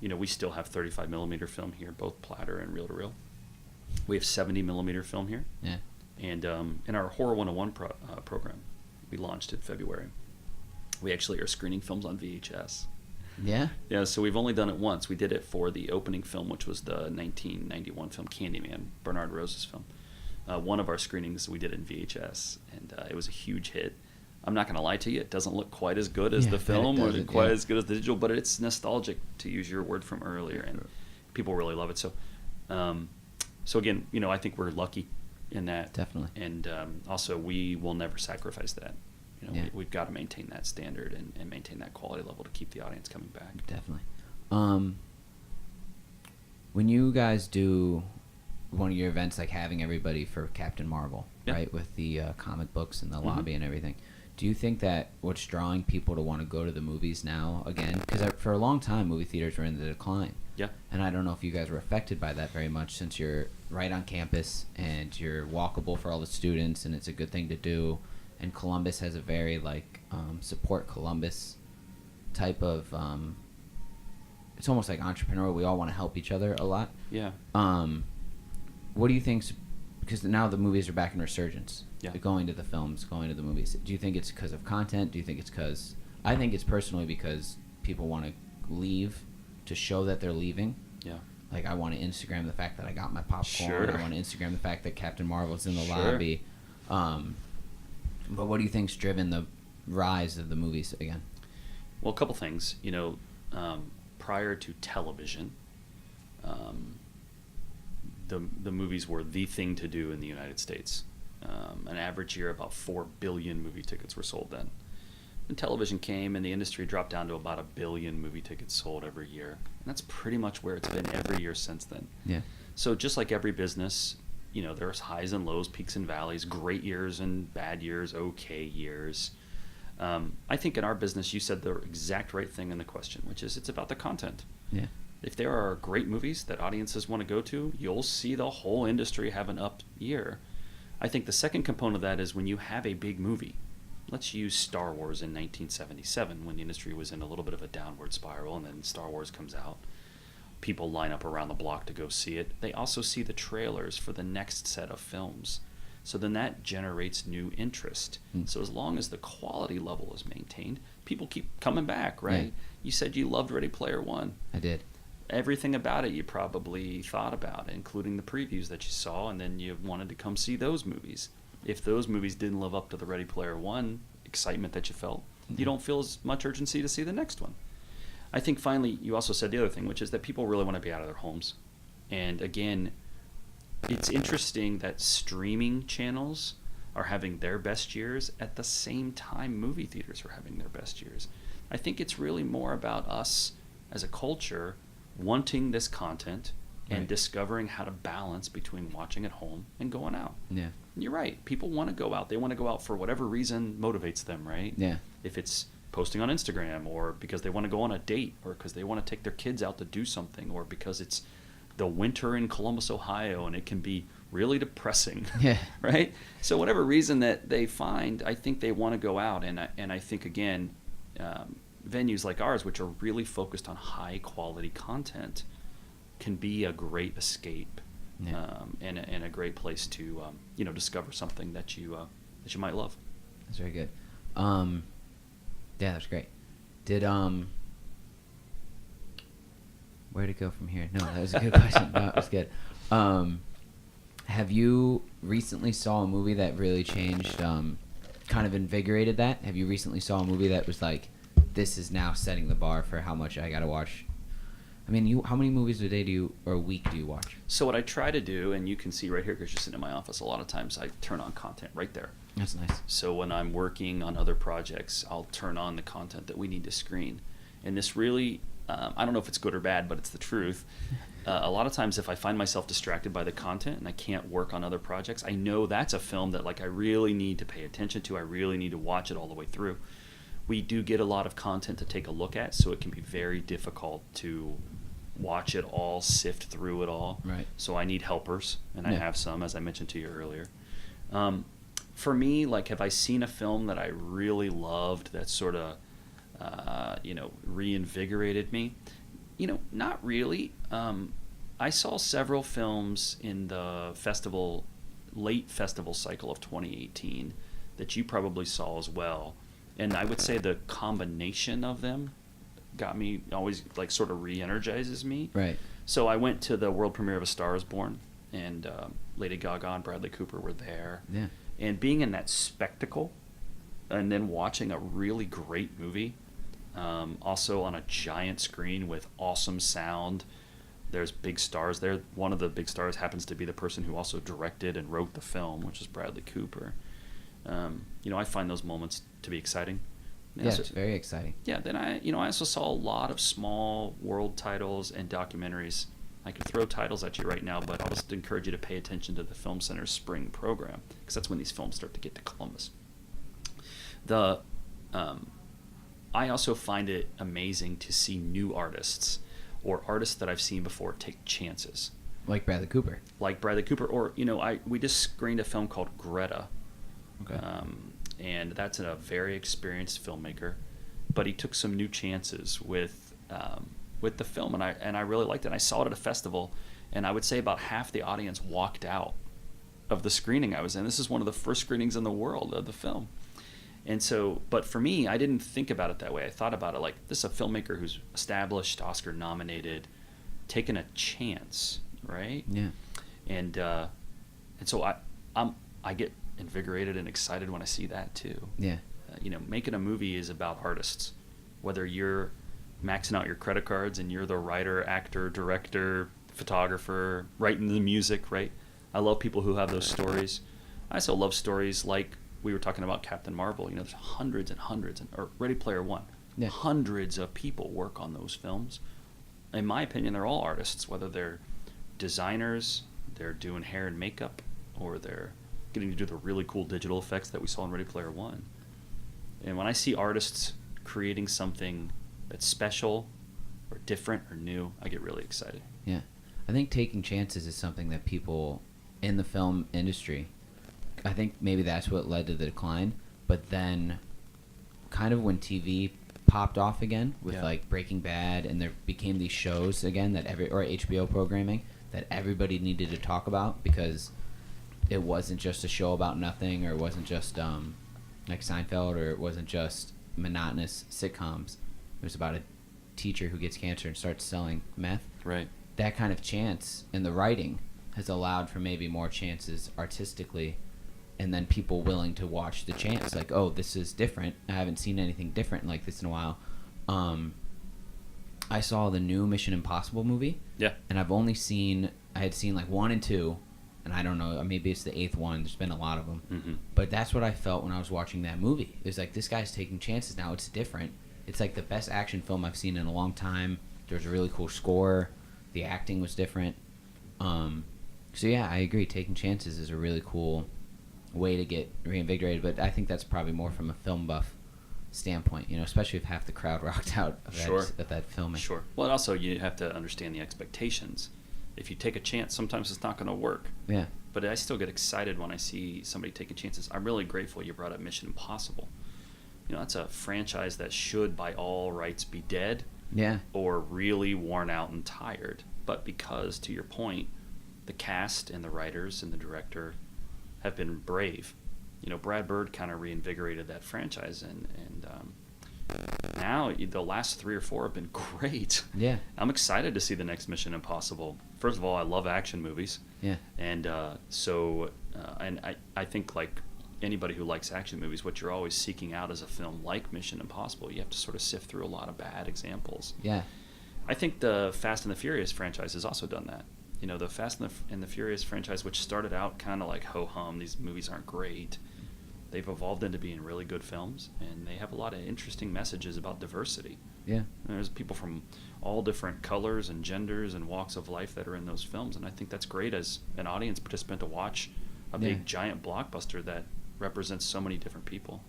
you know, we still have 35 millimeter film here, both platter and reel to reel. We have 70 millimeter film here. Yeah. And in our Horror 101 program, we launched in February. We actually are screening films on VHS. Yeah? Yeah, so we've only done it once. We did it for the opening film, which was the 1991 film Candyman, Bernard Rose's film. One of our screenings we did in VHS, and it was a huge hit. I'm not going to lie to you, it doesn't look quite as good as the film or quite as good as the digital, but it's nostalgic, to use your word from earlier, and people really love it. So, so again, you know, I think we're lucky in that. Definitely. And also, we will never sacrifice that. You know, we've got to maintain that standard and maintain that quality level to keep the audience coming back. Definitely. When you guys do one of your events, like having everybody for Captain Marvel, right, with the comic books and the lobby and everything, do you think that what's drawing people to want to go to the movies now again? Because for a long time, movie theaters were in the decline. Yeah. And I don't know if you guys were affected by that very much, since you're right on campus and you're walkable for all the students, and it's a good thing to do. And Columbus has a very support Columbus type of. It's almost like entrepreneurial. We all want to help each other a lot. Yeah. What do you think? Because now the movies are back in resurgence. Yeah. Going to the films, going to the movies. Do you think it's because of content? Do you think it's because? I think it's personally because people want to leave to show that they're leaving. Yeah. Like, I want to Instagram the fact that I got my popcorn. Sure. I want to Instagram the fact that Captain Marvel's in the lobby. But what do you think's driven the rise of the movies again? Well, a couple things. You know, prior to television, the movies were the thing to do in the United States. An average year, about 4 billion movie tickets were sold then. When television came and the industry dropped down to about 1 billion movie tickets sold every year. And that's pretty much where it's been every year since then. Yeah. So just like every business, you know, there's highs and lows, peaks and valleys, great years and bad years, okay years. I think in our business, you said the exact right thing in the question, which is it's about the content. Yeah. If there are great movies that audiences want to go to, you'll see the whole industry have an up year. I think the second component of that is when you have a big movie. Let's use Star Wars in 1977, when the industry was in a little bit of a downward spiral, and then Star Wars comes out. People line up around the block to go see it. They also see the trailers for the next set of films. So then that generates new interest. So as long as the quality level is maintained, people keep coming back, right? Yeah. You said you loved Ready Player One. I did. Everything about it you probably thought about, including the previews that you saw, and then you wanted to come see those movies. If those movies didn't live up to the Ready Player One excitement that you felt, you don't feel as much urgency to see the next one. I think finally, you also said the other thing, which is that people really want to be out of their homes. And again, it's interesting that streaming channels are having their best years at the same time movie theaters are having their best years. I think it's really more about us as a culture wanting this content and discovering how to balance between watching at home and going out. Yeah. And you're right. People want to go out. They want to go out for whatever reason motivates them, right? Yeah. If it's posting on Instagram, or because they want to go on a date, or because they want to take their kids out to do something, or because it's the winter in Columbus, Ohio, and it can be really depressing. Yeah. Right? So whatever reason that they find, I think they want to go out. And I think, again, venues like ours, which are really focused on high quality content, can be a great escape and a great place to discover something that you might love. That's very good. Yeah, that's great. Did where to go from here? No, that was a good question. No, it was good. Have you recently saw a movie that really changed, kind of invigorated that? Have you recently saw a movie that was like, this is now setting the bar for how much I gotta watch? I mean, how many movies a week do you watch? So what I try to do, and you can see right here because you're sitting in my office, a lot of times I turn on content right there. That's nice. So when I'm working on other projects, I'll turn on the content that we need to screen. And this really, I don't know if it's good or bad, but it's the truth. A lot of times if I find myself distracted by the content and I can't work on other projects, I know that's a film that I really need to pay attention to. I really need to watch it all the way through. We do get a lot of content to take a look at, so it can be very difficult to watch it all, sift through it all. Right. So I need helpers, and I have some, as I mentioned to you earlier. For me, have I seen a film that I really loved that sort of, reinvigorated me? Not really. I saw several films in the late festival cycle of 2018 that you probably saw as well. And I would say the combination of them got me, always sort of re-energizes me. Right. So I went to the world premiere of A Star Is Born, and Lady Gaga and Bradley Cooper were there. Yeah. And being in that spectacle and then watching a really great movie, also on a giant screen with awesome sound. There's big stars there. One of the big stars happens to be the person who also directed and wrote the film, which is Bradley Cooper. I find those moments to be exciting. Yeah, it's very exciting. Yeah, then I also saw a lot of small world titles and documentaries. I could throw titles at you right now, but I'll just encourage you to pay attention to the Film Center's spring program, because that's when these films start to get to Columbus. I also find it amazing to see new artists or artists that I've seen before take chances. Like Bradley Cooper. Or we just screened a film called Greta. Okay. And that's a very experienced filmmaker, but he took some new chances with the film, and I really liked it. And I saw it at a festival, and I would say about half the audience walked out of the screening I was in. This is one of the first screenings in the world of the film. And so, but for me, I didn't think about it that way. I thought about it like, this is a filmmaker who's established, Oscar nominated, taken a chance, right? Yeah. And so I get invigorated and excited when I see that too. Yeah. Making a movie is about artists. Whether you're maxing out your credit cards and you're the writer, actor, director, photographer, writing the music, right? I love people who have those stories. I also love stories like we were talking about Captain Marvel. There's hundreds and hundreds, or Ready Player One. Yeah. Hundreds of people work on those films. In my opinion, they're all artists, whether they're designers, they're doing hair and makeup, or they're getting to do the really cool digital effects that we saw in Ready Player One. And when I see artists creating something that's special or different or new, I get really excited. Yeah. I think taking chances is something that people in the film industry, I think maybe that's what led to the decline. But then kind of when TV popped off again with Breaking Bad, and there became these shows again or HBO programming that everybody needed to talk about, because it wasn't just a show about nothing, or it wasn't just like Seinfeld, or it wasn't just monotonous sitcoms. It was about a teacher who gets cancer and starts selling meth. Right. That kind of chance in the writing has allowed for maybe more chances artistically, and then people willing to watch the chance. Like, oh, this is different. I haven't seen anything different like this in a while. I saw the new Mission Impossible movie. Yeah. And I had seen 1 and 2, and I don't know, maybe it's the 8th one. There's been a lot of them. Mm-hmm. But that's what I felt when I was watching that movie. It was like, this guy's taking chances now. It's different. It's like the best action film I've seen in a long time. There's a really cool score. The acting was different. So yeah, I agree. Taking chances is a really cool way to get reinvigorated. But I think that's probably more from a film buff standpoint, especially if half the crowd rocked out of that filming. Sure. Well, and also you have to understand the expectations. If you take a chance, sometimes it's not going to work. Yeah. But I still get excited when I see somebody taking chances. I'm really grateful you brought up Mission Impossible. That's a franchise that should, by all rights, be dead. Yeah. Or really worn out and tired. But because, to your point, the cast and the writers and the director have been brave. Brad Bird kind of reinvigorated that franchise, and now the last 3 or 4 have been great. Yeah. I'm excited to see the next Mission Impossible. First of all, I love action movies. Yeah. And I think, like anybody who likes action movies, what you're always seeking out is a film like Mission Impossible. You have to sort of sift through a lot of bad examples. Yeah. I think the Fast and the Furious franchise has also done that. The Fast and the Furious franchise, which started out kind of like ho-hum, these movies aren't great, they've evolved into being really good films, and they have a lot of interesting messages about diversity. Yeah. There's people from all different colors and genders and walks of life that are in those films, and I think that's great as an audience participant to watch a big giant blockbuster that represents so many different people.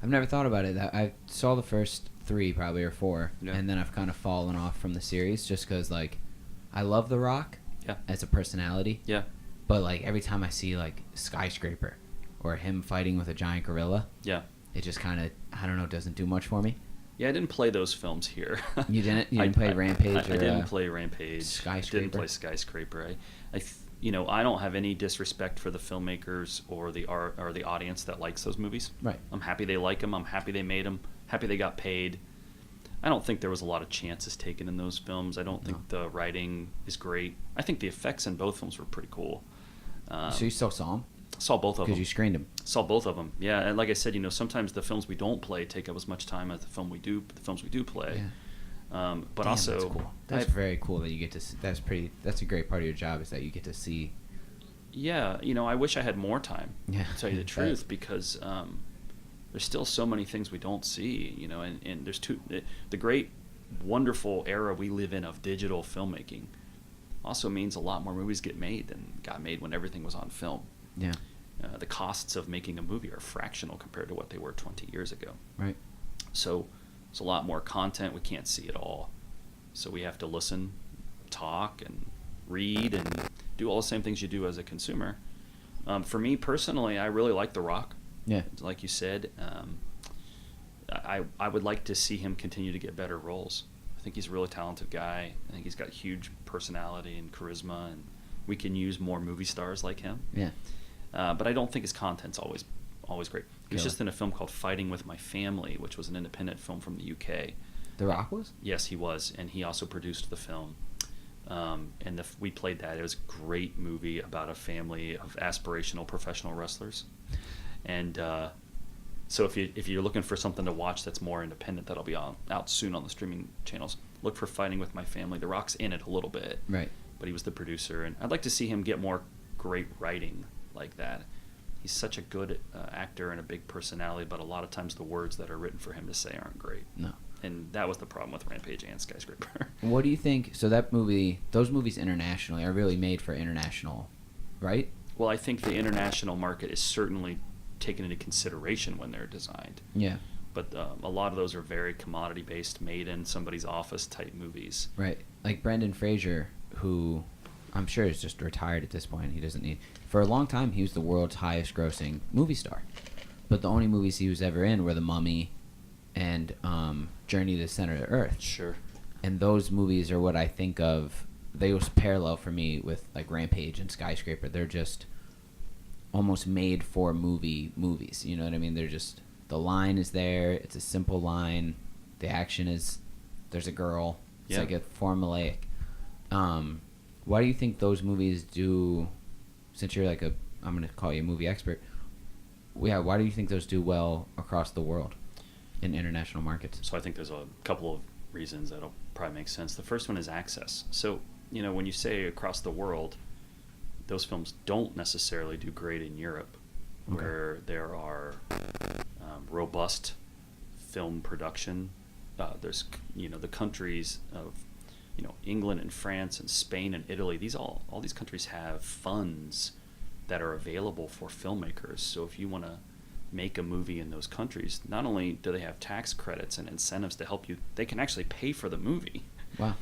I've never thought about it. I saw the first 3 probably or 4, Yeah. and then I've kind of fallen off from the series just because, like, I love The Rock as a personality. Yeah. But, like, every time I see, like, Skyscraper or him fighting with a giant gorilla, Yeah. it just kind of, I don't know, doesn't do much for me. Yeah, I didn't play those films here. You didn't? You didn't play Rampage? I didn't play Rampage. Skyscraper? Didn't play Skyscraper. I don't have any disrespect for the filmmakers or the art or the audience that likes those movies. Right. I'm happy they like them. I'm happy they made them. Happy they got paid. I don't think there was a lot of chances taken in those films. I don't think the writing is great. I think the effects in both films were pretty cool. So you still saw them? Saw both of them. Because you screened them. Saw both of them. Yeah, and like I said, sometimes the films we don't play take up as much time as the films we do play. Yeah. But Damn, also, that's cool. That's very cool that you get to see. That's a great part of your job is that you get to see. yeah, I wish I had more time. Yeah. To tell you the truth, because there's still so many things we don't see. And there's the great, wonderful era we live in of digital filmmaking also means a lot more movies get made than got made when everything was on film. Yeah. The costs of making a movie are fractional compared to what they were 20 years ago. Right. So there's a lot more content. We can't see it all. So we have to listen, talk, and read, and do all the same things you do as a consumer. For me personally, I really like The Rock. Yeah. Like you said, I would like to see him continue to get better roles. I think he's a really talented guy. I think he's got huge personality and charisma, and we can use more movie stars like him. Yeah. But I don't think his content's always great. He was Really? just in a film called Fighting with My Family, which was an independent film from the UK. The Rock was? Yes, he was, and he also produced the film. And we played that. It was a great movie about a family of aspirational professional wrestlers. And so if you're looking for something to watch that's more independent, that'll be out soon on the streaming channels. Look for Fighting with My Family. The Rock's in it a little bit, Right. but he was the producer, and I'd like to see him get more great writing like that. He's such a good actor and a big personality, but a lot of times the words that are written for him to say aren't great. No. And that was the problem with Rampage and Skyscraper. What do you think? So those movies internationally are really made for international, right? Well, I think the international market is certainly taken into consideration when they're designed. Yeah. But a lot of those are very commodity-based, made in somebody's office type movies. Right. Like Brendan Fraser, who I'm sure is just retired at this point. He doesn't need... For a long time, he was the world's highest grossing movie star. But the only movies he was ever in were The Mummy and Journey to the Center of the Earth. Sure. And those movies are what I think of. They was parallel for me with like Rampage and Skyscraper. They're just almost made for movies. You know what I mean? They're just... The line is there. It's a simple line. The action is... There's a girl. It's like a formulaic. Why do you think those movies do... Since you're like I'm going to call you a movie expert. Yeah, why do you think those do well across the world in international markets? So I think there's a couple of reasons that'll probably make sense. The first one is access. So, when you say across the world, those films don't necessarily do great in Europe, where there are robust film production. There's, the countries of, England and France and Spain and Italy. All these countries have funds that are available for filmmakers. So if you want to make a movie in those countries, not only do they have tax credits and incentives to help you, they can actually pay for the movie. Wow.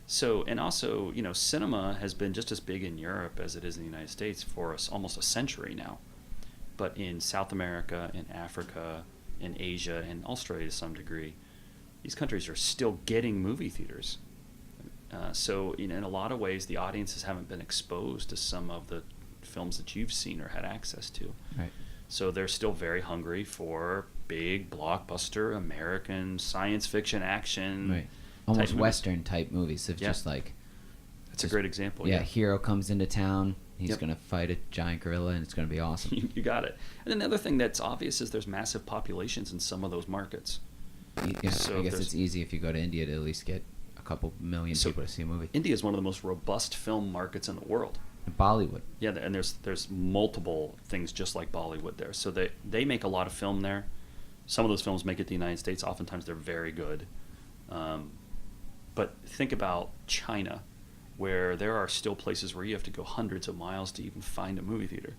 So, and also, cinema has been just as big in Europe as it is in the United States for almost a century now. But in South America, in Africa, in Asia, and Australia to some degree, these countries are still getting movie theaters. So in a lot of ways, the audiences haven't been exposed to some of the films that you've seen or had access to. Right. So they're still very hungry for big blockbuster American science fiction action. Right. Almost movies. Western type movies of just like. That's a great example. Yeah, hero comes into town. He's Yep. going to fight a giant gorilla, and it's going to be awesome. You got it. And then the other thing that's obvious is there's massive populations in some of those markets. Yeah, So I guess there's- it's easy if you go to India to at least get a couple million So people to see a movie. India is one of the most robust film markets in the world. Bollywood. Yeah, and there's multiple things just like Bollywood there. So they make a lot of film there. Some of those films make it to the United States. Oftentimes they're very good. But think about China, where there are still places where you have to go hundreds of miles to even find a movie theater,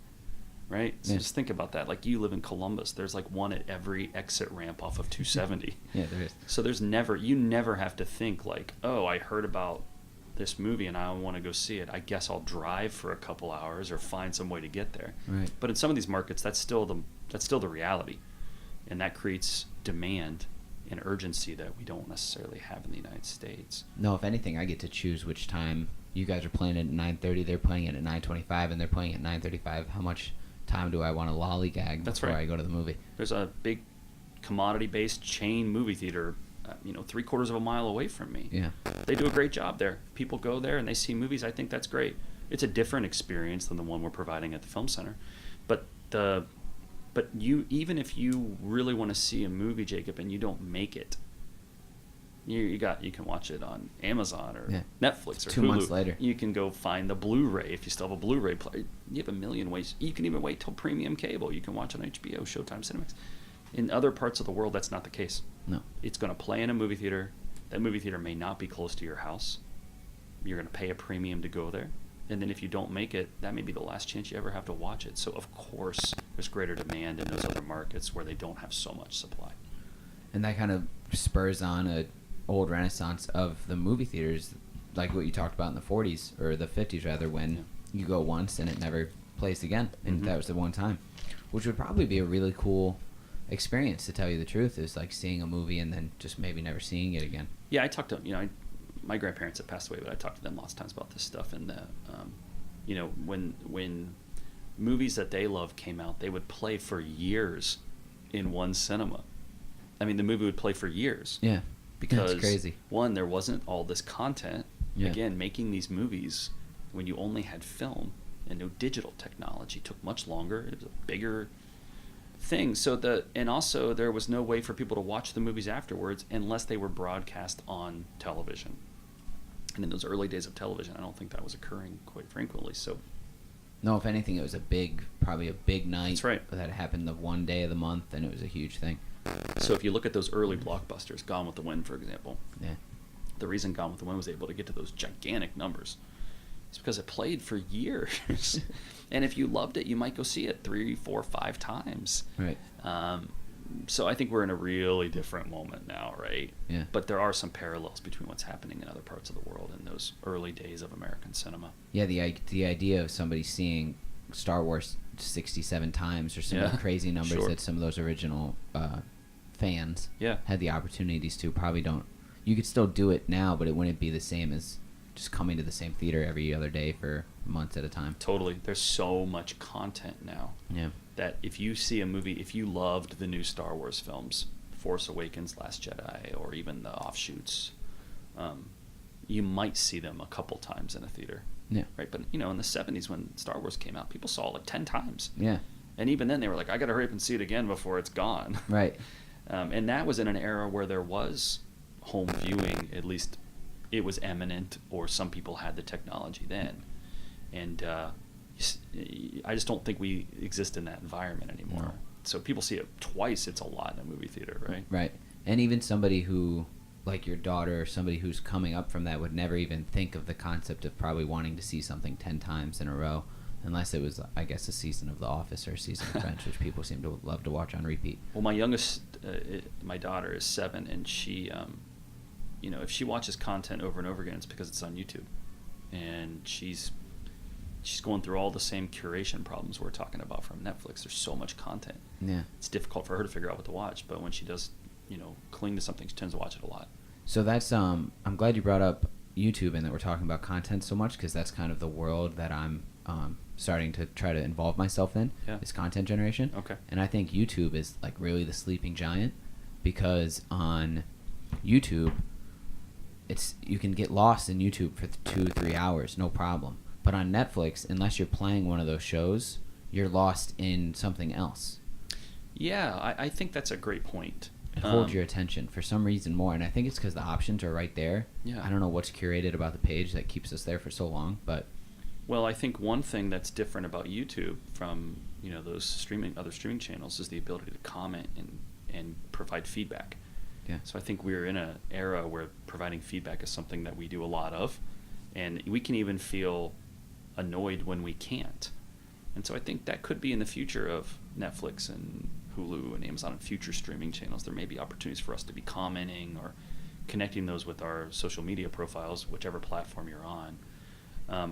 right? So Yeah. just think about that. Like you live in Columbus, there's like one at every exit ramp off of 270. Yeah, there is. So you never have to think like, oh, I heard about this movie and I want to go see it. I guess I'll drive for a couple hours or find some way to get there. Right. But in some of these markets, that's still the reality, and that creates demand and urgency that we don't necessarily have in the United States. No, if anything, I get to choose which time. You guys are playing it at 9:30. They're playing it at 9:25, and they're playing it at 9:35. How much time do I want to lollygag That's before right. I go to the movie? There's a big commodity-based chain movie theater, 3/4 of a mile away from me. Yeah. They do a great job there. People go there and they see movies. I think that's great. It's a different experience than the one we're providing at the Film Center, but you, even if you really want to see a movie, Jacob, and you don't make it, you can watch it on Amazon or Yeah. Netflix or 2 Hulu. months later. You can go find the Blu-ray if you still have a Blu-ray player. You have a million ways. You can even wait till premium cable. You can watch on HBO, Showtime, Cinemax. In other parts of the world, that's not the case. No. It's going to play in a movie theater. That movie theater may not be close to your house. You're going to pay a premium to go there. And then if you don't make it, that may be the last chance you ever have to watch it. So, of course, there's greater demand in those other markets where they don't have so much supply. And that kind of spurs on a old renaissance of the movie theaters, like what you talked about in the 40s, or the 50s rather, when you go once and it never plays again. And Mhm. that was the one time. Which would probably be a really cool experience, to tell you the truth, is like seeing a movie and then just maybe never seeing it again. Yeah, I talked to, my grandparents have passed away, but I talked to them lots of times about this stuff. And, when movies that they loved came out, they would play for years in one cinema. I mean, the movie would play for years. Yeah. Because, That's crazy. one, there wasn't all this content. Yeah. Again, making these movies when you only had film and no digital technology took much longer. It was a bigger thing. And also there was no way for people to watch the movies afterwards unless they were broadcast on television. And in those early days of television, I don't think that was occurring quite frequently. So No, if anything, it was probably a big night. That's right. That happened the one day of the month, and it was a huge thing. So if you look at those early blockbusters, Gone with the Wind, for example, Yeah. the reason Gone with the Wind was able to get to those gigantic numbers is because it played for years. And if you loved it, you might go see it 3, 4, 5 times. Right. So I think we're in a really different moment now, right? Yeah. But there are some parallels between what's happening in other parts of the world in those early days of American cinema. Yeah, the idea of somebody seeing Star Wars 67 times or some Yeah, crazy numbers sure. that some of those original fans Yeah. had the opportunities to probably don't. You could still do it now, but it wouldn't be the same as just coming to the same theater every other day for months at a time. Totally. There's so much content now. Yeah. That if you see a movie, if you loved the new Star Wars films, Force Awakens, Last Jedi, or even the offshoots, you might see them a couple times in a theater. Yeah. Right? But, in the 70s when Star Wars came out, people saw it like 10 times. Yeah. And even then they were like, I got to hurry up and see it again before it's gone. Right. And that was in an era where there was home viewing, at least it was eminent, or some people had the technology then. And I just don't think we exist in that environment anymore. No. So people see it twice, it's a lot in a movie theater, right? Right. And even somebody who, like your daughter, or somebody who's coming up from that, would never even think of the concept of probably wanting to see something 10 times in a row, unless it was, I guess, a season of The Office or a season of Friends, which people seem to love to watch on repeat. Well, my youngest, my daughter is 7, and she, if she watches content over and over again, it's because it's on YouTube. And she's going through all the same curation problems we're talking about from Netflix. There's so much content. Yeah. It's difficult for her to figure out what to watch, but when she does, cling to something, she tends to watch it a lot. So that's I'm glad you brought up YouTube and that we're talking about content so much, because that's kind of the world that I'm starting to try to involve myself in, is content generation. Okay. And I think YouTube is like really the sleeping giant, because on YouTube, you can get lost in YouTube for 2-3 hours, no problem. But on Netflix, unless you're playing one of those shows, you're lost in something else. Yeah, I think that's a great point. It holds your attention for some reason more, and I think it's because the options are right there. Yeah. I don't know what's curated about the page that keeps us there for so long, but well, I think one thing that's different about YouTube from those other streaming channels is the ability to comment and provide feedback. Yeah. So I think we're in an era where providing feedback is something that we do a lot of, and we can even feel annoyed when we can't. And so I think that could be in the future of Netflix and Hulu and Amazon and future streaming channels. There may be opportunities for us to be commenting or connecting those with our social media profiles, whichever platform you're on.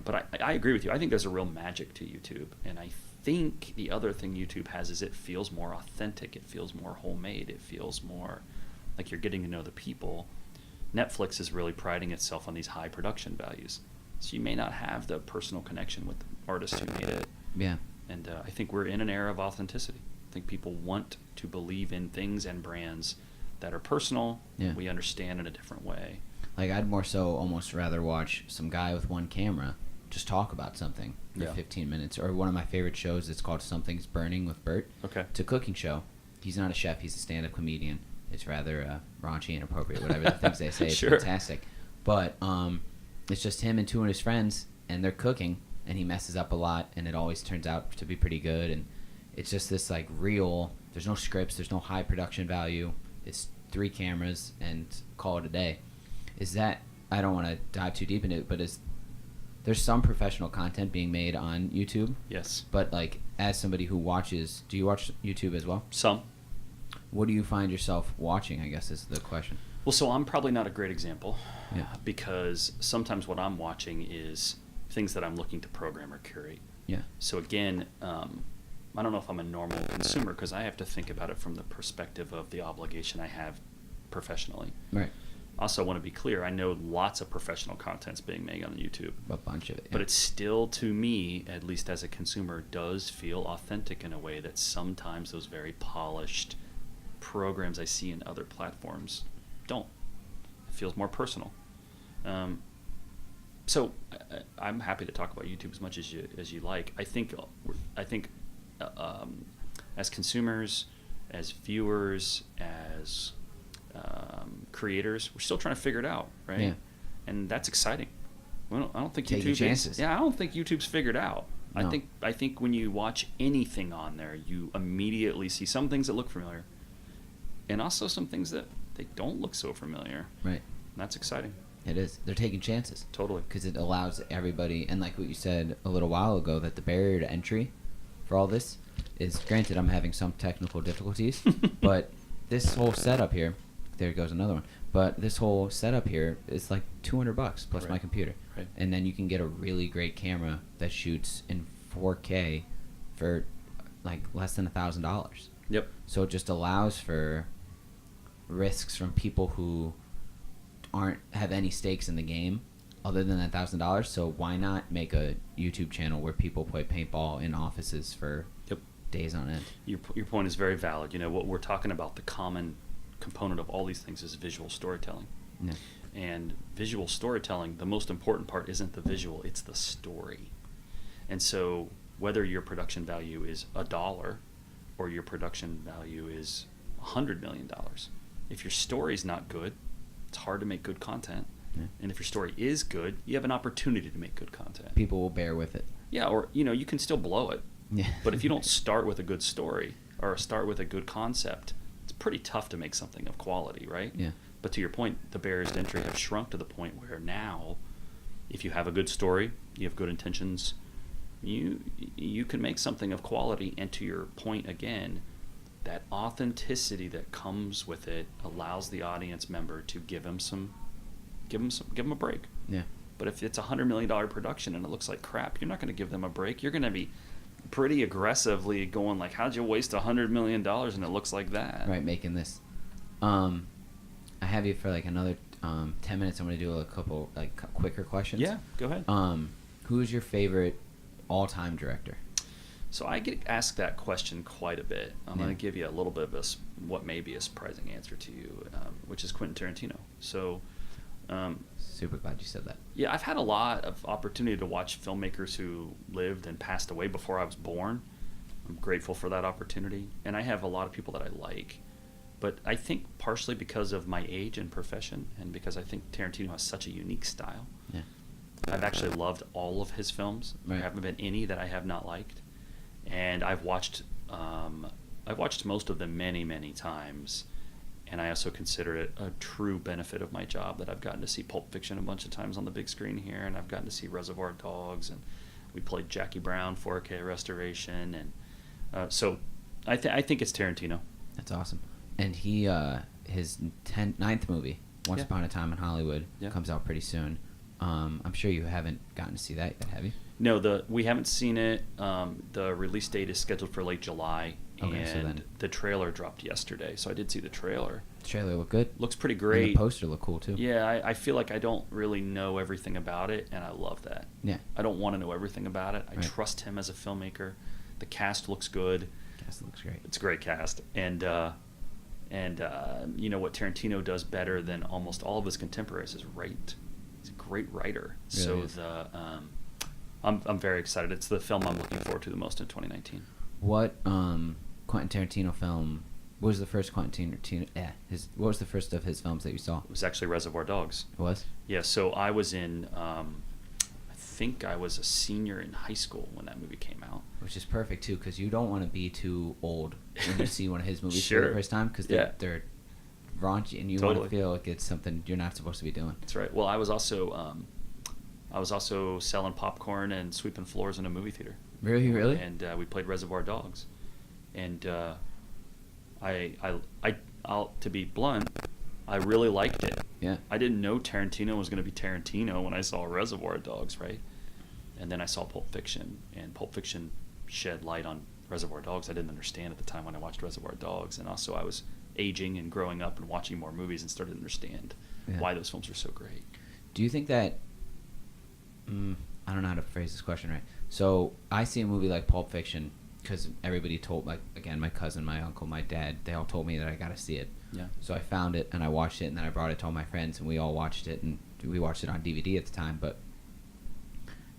But I agree with you. I think there's a real magic to YouTube. And I think the other thing YouTube has is it feels more authentic. It feels more homemade. It feels more like you're getting to know the people. Netflix is really priding itself on these high production values. So you may not have the personal connection with the artist who made it. yeah. And I think we're in an era of authenticity. I think people want to believe in things and brands that are personal, Yeah. we understand in a different way. Like, I'd more so almost rather watch some guy with one camera just talk about something for 15 minutes. Or one of my favorite shows, it's called Something's Burning with Bert. Okay. It's a cooking show. He's not a chef, he's a stand-up comedian. It's rather raunchy, inappropriate, whatever the things they say. It's Sure. fantastic. But it's just him and two of his friends, and they're cooking, and he messes up a lot, and it always turns out to be pretty good. And it's just this like real, there's no scripts, there's no high production value. It's 3 cameras and call it a day. Is that, I don't want to dive too deep into it, but there's some professional content being made on YouTube? Yes. But like, as somebody who watches, do you watch YouTube as well? Some. What do you find yourself watching, I guess is the question. Well, so I'm probably not a great example. Yeah. Because sometimes what I'm watching is things that I'm looking to program or curate. Yeah. So again, I don't know if I'm a normal consumer because I have to think about it from the perspective of the obligation I have professionally. Right. Also, I want to be clear, I know lots of professional content's being made on YouTube. A bunch of it. But it's still, to me, at least as a consumer, does feel authentic in a way that sometimes those very polished programs I see in other platforms don't. It feels more personal. So I'm happy to talk about YouTube as much as you like. I think as consumers, as viewers, as creators, we're still trying to figure it out, right? Yeah. And that's exciting. I don't think Take your chances. I don't think YouTube's figured out. No. I think when you watch anything on there, you immediately see some things that look familiar, and also some things that they don't look so familiar. Right. And that's exciting. It is. They're taking chances. Totally. Because it allows everybody, and like what you said a little while ago, that the barrier to entry for all this is, granted, I'm having some technical difficulties, but this whole setup here, there goes another one, but this whole setup here is like $200 plus my computer. Right. And then you can get a really great camera that shoots in 4K for like less than $1,000. Yep. So it just allows for risks from people who have any stakes in the game other than $1,000. So why not make a YouTube channel where people play paintball in offices for days on end? Your point is very valid. You know, what we're talking about, the common component of all these things is visual storytelling. Yeah. And visual storytelling, the most important part isn't the visual, it's the story. And so whether your production value is $1 or your production value is $100 million, if your story's not good, it's hard to make good content. Yeah. And if your story is good, you have an opportunity to make good content. People will bear with it. Yeah, or you can still blow it. Yeah. But if you don't start with a good story or start with a good concept, it's pretty tough to make something of quality, right? Yeah. But to your point, the barriers to entry have shrunk to the point where now, if you have a good story, you have good intentions, you can make something of quality. And to your point again, that authenticity that comes with it allows the audience member to give them a break. Yeah. But if it's $100 million production and it looks like crap, you're not going to give them a break. You're going to be pretty aggressively going like, how'd you waste $100 million and it looks like that? Right, making this. I have you for like another 10 minutes, I'm going to do a couple quicker questions. Yeah, go ahead. Who is your favorite all-time director? So I get asked that question quite a bit. I'm Yeah. going to give you a little bit of what may be a surprising answer to you, which is Quentin Tarantino. So, Super glad you said that. yeah, I've had a lot of opportunity to watch filmmakers who lived and passed away before I was born. I'm grateful for that opportunity. And I have a lot of people that I like. But I think partially because of my age and profession, and because I think Tarantino has such a unique style, Yeah. I've actually loved all of his films. Right. There haven't been any that I have not liked. And I've watched most of them many, many times, and I also consider it a true benefit of my job that I've gotten to see Pulp Fiction a bunch of times on the big screen here, and I've gotten to see Reservoir Dogs, and we played Jackie Brown 4K restoration, and so I think it's Tarantino. That's awesome. And he his ninth movie, Once Yeah. Upon a Time in Hollywood, Yeah. comes out pretty soon. I'm sure you haven't gotten to see that yet, have you? No, we haven't seen it. The release date is scheduled for late July, Okay, so and then- the trailer dropped yesterday, so I did see the trailer. The trailer looked good. Looks pretty And great. the poster looked cool too. Yeah, I feel like I don't really know everything about it, and I love that. Yeah. I don't want to know everything about it. I Right. trust him as a filmmaker. The cast looks good. Cast looks great. It's a great cast, and you know what Tarantino does better than almost all of his contemporaries is write. He's a great writer. Really So is. I'm very excited. It's the film I'm looking forward to the most in 2019. What Quentin Tarantino film? What was the first Quentin Tarantino? What was the first of his films that you saw? It was actually Reservoir Dogs. It was. Yeah, so I was in. I think I was a senior in high school when that movie came out. Which is perfect too, because you don't want to be too old when you see one of his movies for Sure. the first time, because Yeah. they're raunchy, and you Totally. want to feel like it's something you're not supposed to be doing. That's right. Well, I was also selling popcorn and sweeping floors in a movie theater. Really? And we played Reservoir Dogs, and I'll to be blunt, I really liked it. Yeah. I didn't know Tarantino was going to be Tarantino when I saw Reservoir Dogs, right? And then I saw Pulp Fiction, and Pulp Fiction shed light on Reservoir Dogs I didn't understand at the time when I watched Reservoir Dogs, and also I was aging and growing up and watching more movies and started to understand Yeah. why those films are so great. Do you think that? I don't know how to phrase this question right. So I see a movie like Pulp Fiction because everybody told, like, again, my cousin, my uncle, my dad, they all told me that I got to see it. Yeah. So I found it and I watched it, and then I brought it to all my friends and we all watched it, and we watched it on DVD at the time. But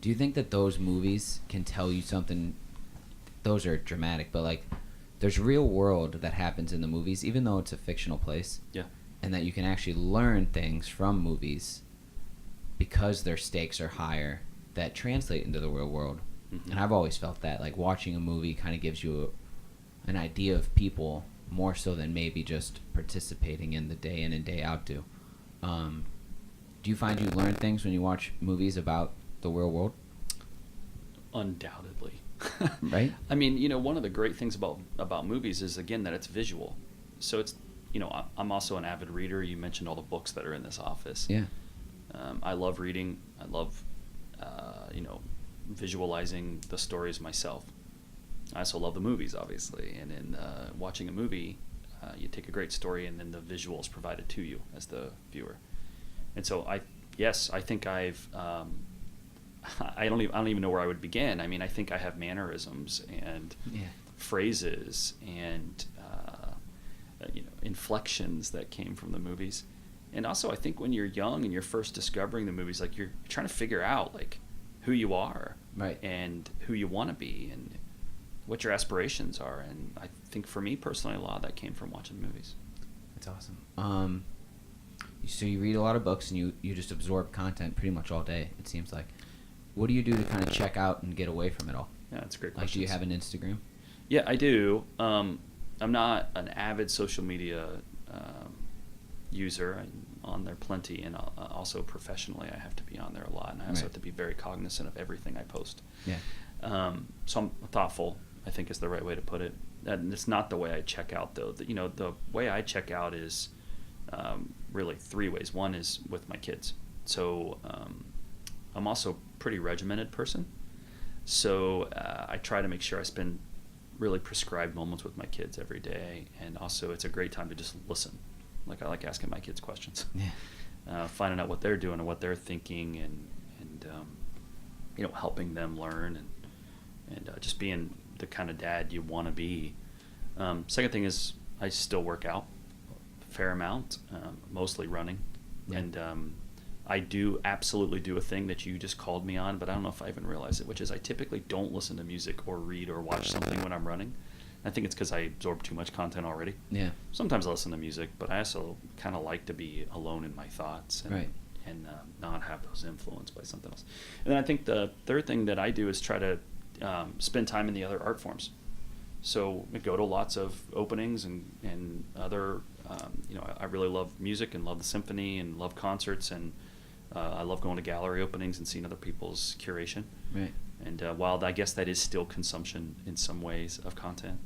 do you think that those movies can tell you something? Those are dramatic, but like there's real world that happens in the movies, even though it's a fictional place. Yeah. And that you can actually learn things from movies because their stakes are higher that translate into the real world. Mhm. And I've always felt that, like, watching a movie kind of gives you an idea of people more so than maybe just participating in the day in and day out do. Do you find you learn things when you watch movies about the real world? Undoubtedly. Right? I mean, you know, one of the great things about movies is, again, that it's visual. So it's, you know, I'm also an avid reader. You mentioned all the books that are in this office. Yeah. I love reading. I love, you know, visualizing the stories myself. I also love the movies, obviously. And in watching a movie, you take a great story and then the visuals provided to you as the viewer. And so I think I've, I don't even know where I would begin. I mean, I think I have mannerisms and phrases and you know, inflections that came from the movies. And also, I think when you're young and you're first discovering the movies, like you're trying to figure out like who you are, Right. and who you want to be, and what your aspirations are. And I think for me personally, a lot of that came from watching movies. That's awesome. So you read a lot of books and you just absorb content pretty much all day, it seems like. What do you do to kind of check out and get away from it all? Yeah, that's a great Like, question. do you have an Instagram? Yeah, I do. I'm not an avid social media user. I'm on there plenty, and also professionally, I have to be on there a lot, and I also Right. have to be very cognizant of everything I post. Yeah. So I'm thoughtful, I think is the right way to put it. And it's not the way I check out, though. You know, the way I check out is really three ways. One is with my kids. So I'm also a pretty regimented person. So I try to make sure I spend really prescribed moments with my kids every day. And also, it's a great time to just listen. Like, I like asking my kids questions. Yeah. finding out what they're doing and what they're thinking, and helping them learn, and just being the kind of dad you want to be. Second thing is I still work out a fair amount, mostly running, and I do absolutely do a thing that you just called me on, but I don't know if I even realize it, which is I typically don't listen to music or read or watch something when I'm running. I think it's because I absorb too much content already. Yeah. Sometimes I listen to music, but I also kind of like to be alone in my thoughts and not have those influenced by something else. And then I think the third thing that I do is try to spend time in the other art forms. So I go to lots of openings and other, I really love music and love the symphony and love concerts, and I love going to gallery openings and seeing other people's curation. Right. And while I guess that is still consumption in some ways of content,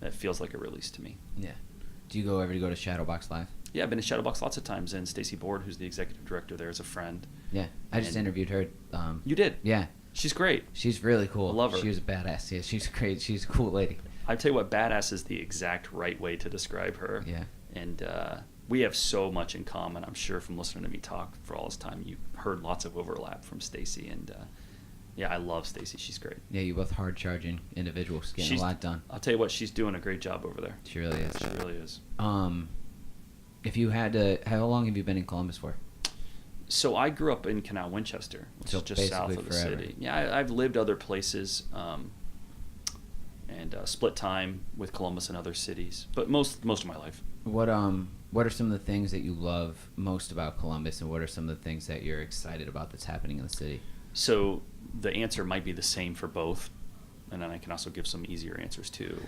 that feels like a release to me. Yeah. Do you ever go to Shadowbox Live? Yeah, I've been to Shadowbox lots of times, and Stacy Board, who's the executive director there, is a friend. Yeah, I just interviewed her. You did? Yeah. She's great. She's really cool. I love her. She was a badass. Yeah, she's great. She's a cool lady. I tell you what, badass is the exact right way to describe her. Yeah. And we have so much in common. I'm sure from listening to me talk for all this time, you heard lots of overlap from Stacy, and yeah, I love Stacy. She's great. Yeah, you both hard-charging individuals, getting a lot done. I'll tell you what, she's doing a great job over there. She really is. She really is. If you had to, how long have you been in Columbus for? So I grew up in Canal Winchester, which is just south of the city. Yeah, I've lived other places, and split time with Columbus and other cities, but most of my life. What are some of the things that you love most about Columbus, and what are some of the things that you're excited about that's happening in the city? So the answer might be the same for both, and then I can also give some easier answers too.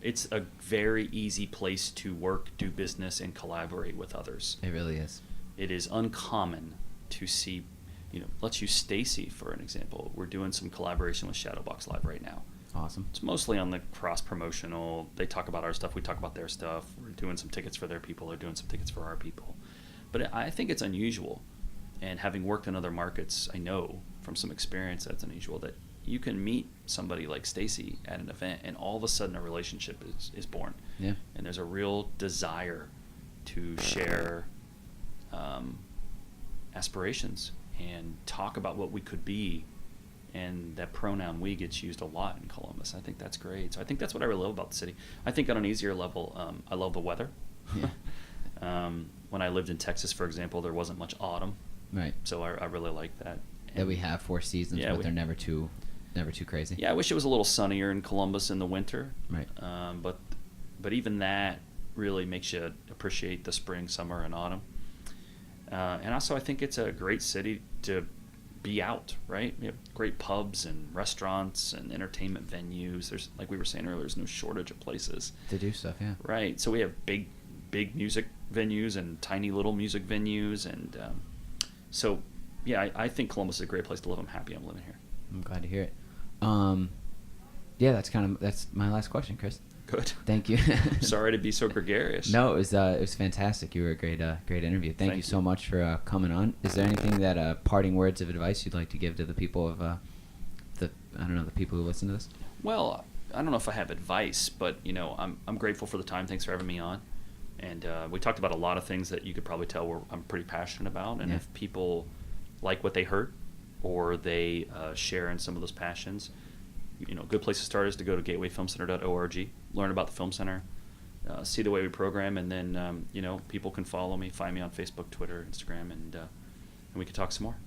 It's a very easy place to work, do business, and collaborate with others. It really is. It is uncommon to see, let's use Stacy for an example. We're doing some collaboration with Shadowbox Live right now. Awesome. It's mostly on the cross-promotional. They talk about our stuff, we talk about their stuff. We're doing some tickets for their people, they're doing some tickets for our people. But I think it's unusual. And having worked in other markets, I know from some experience that's unusual, that you can meet somebody like Stacy at an event and all of a sudden a relationship is born. Yeah. And there's a real desire to share aspirations and talk about what we could be. And that pronoun "we" gets used a lot in Columbus. I think that's great. So I think that's what I really love about the city. I think on an easier level, I love the weather. Yeah. When I lived in Texas, for example, there wasn't much autumn. Right. So I really like that. And we have 4 seasons, yeah, but they're never too crazy. Yeah, I wish it was a little sunnier in Columbus in the winter. Right. But even that really makes you appreciate the spring, summer, and autumn. And also, I think it's a great city to be out, right? We have great pubs and restaurants and entertainment venues. There's, like we were saying earlier, there's no shortage of places to do stuff. Yeah. Right. So we have big music venues and tiny little music venues, and so yeah, I think Columbus is a great place to live. I'm happy I'm living here. I'm glad to hear it. Yeah, that's my last question, Chris. Good. Thank you. Sorry to be so gregarious. No, it was fantastic. You were a great interview. Thank you so much for coming on. Is there anything that parting words of advice you'd like to give to the people of the people who listen to this? Well, I don't know if I have advice, but I'm grateful for the time. Thanks for having me on. And we talked about a lot of things that you could probably tell I'm pretty passionate about. And if people like what they heard, or they share in some of those passions, good place to start is to go to gatewayfilmcenter.org, learn about the Film Center, see the way we program, and then people can follow me, find me on Facebook, Twitter, Instagram, and we can talk some more.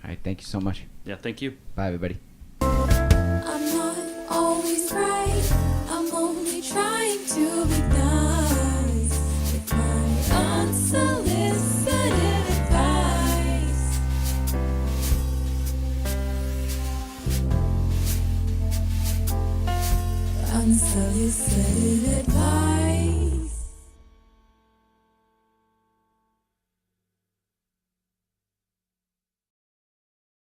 All right, thank you so much. Yeah, thank you. Bye, everybody. I'm not always right. I'm only trying to be nice with my unsolicited advice. Unsolicited advice.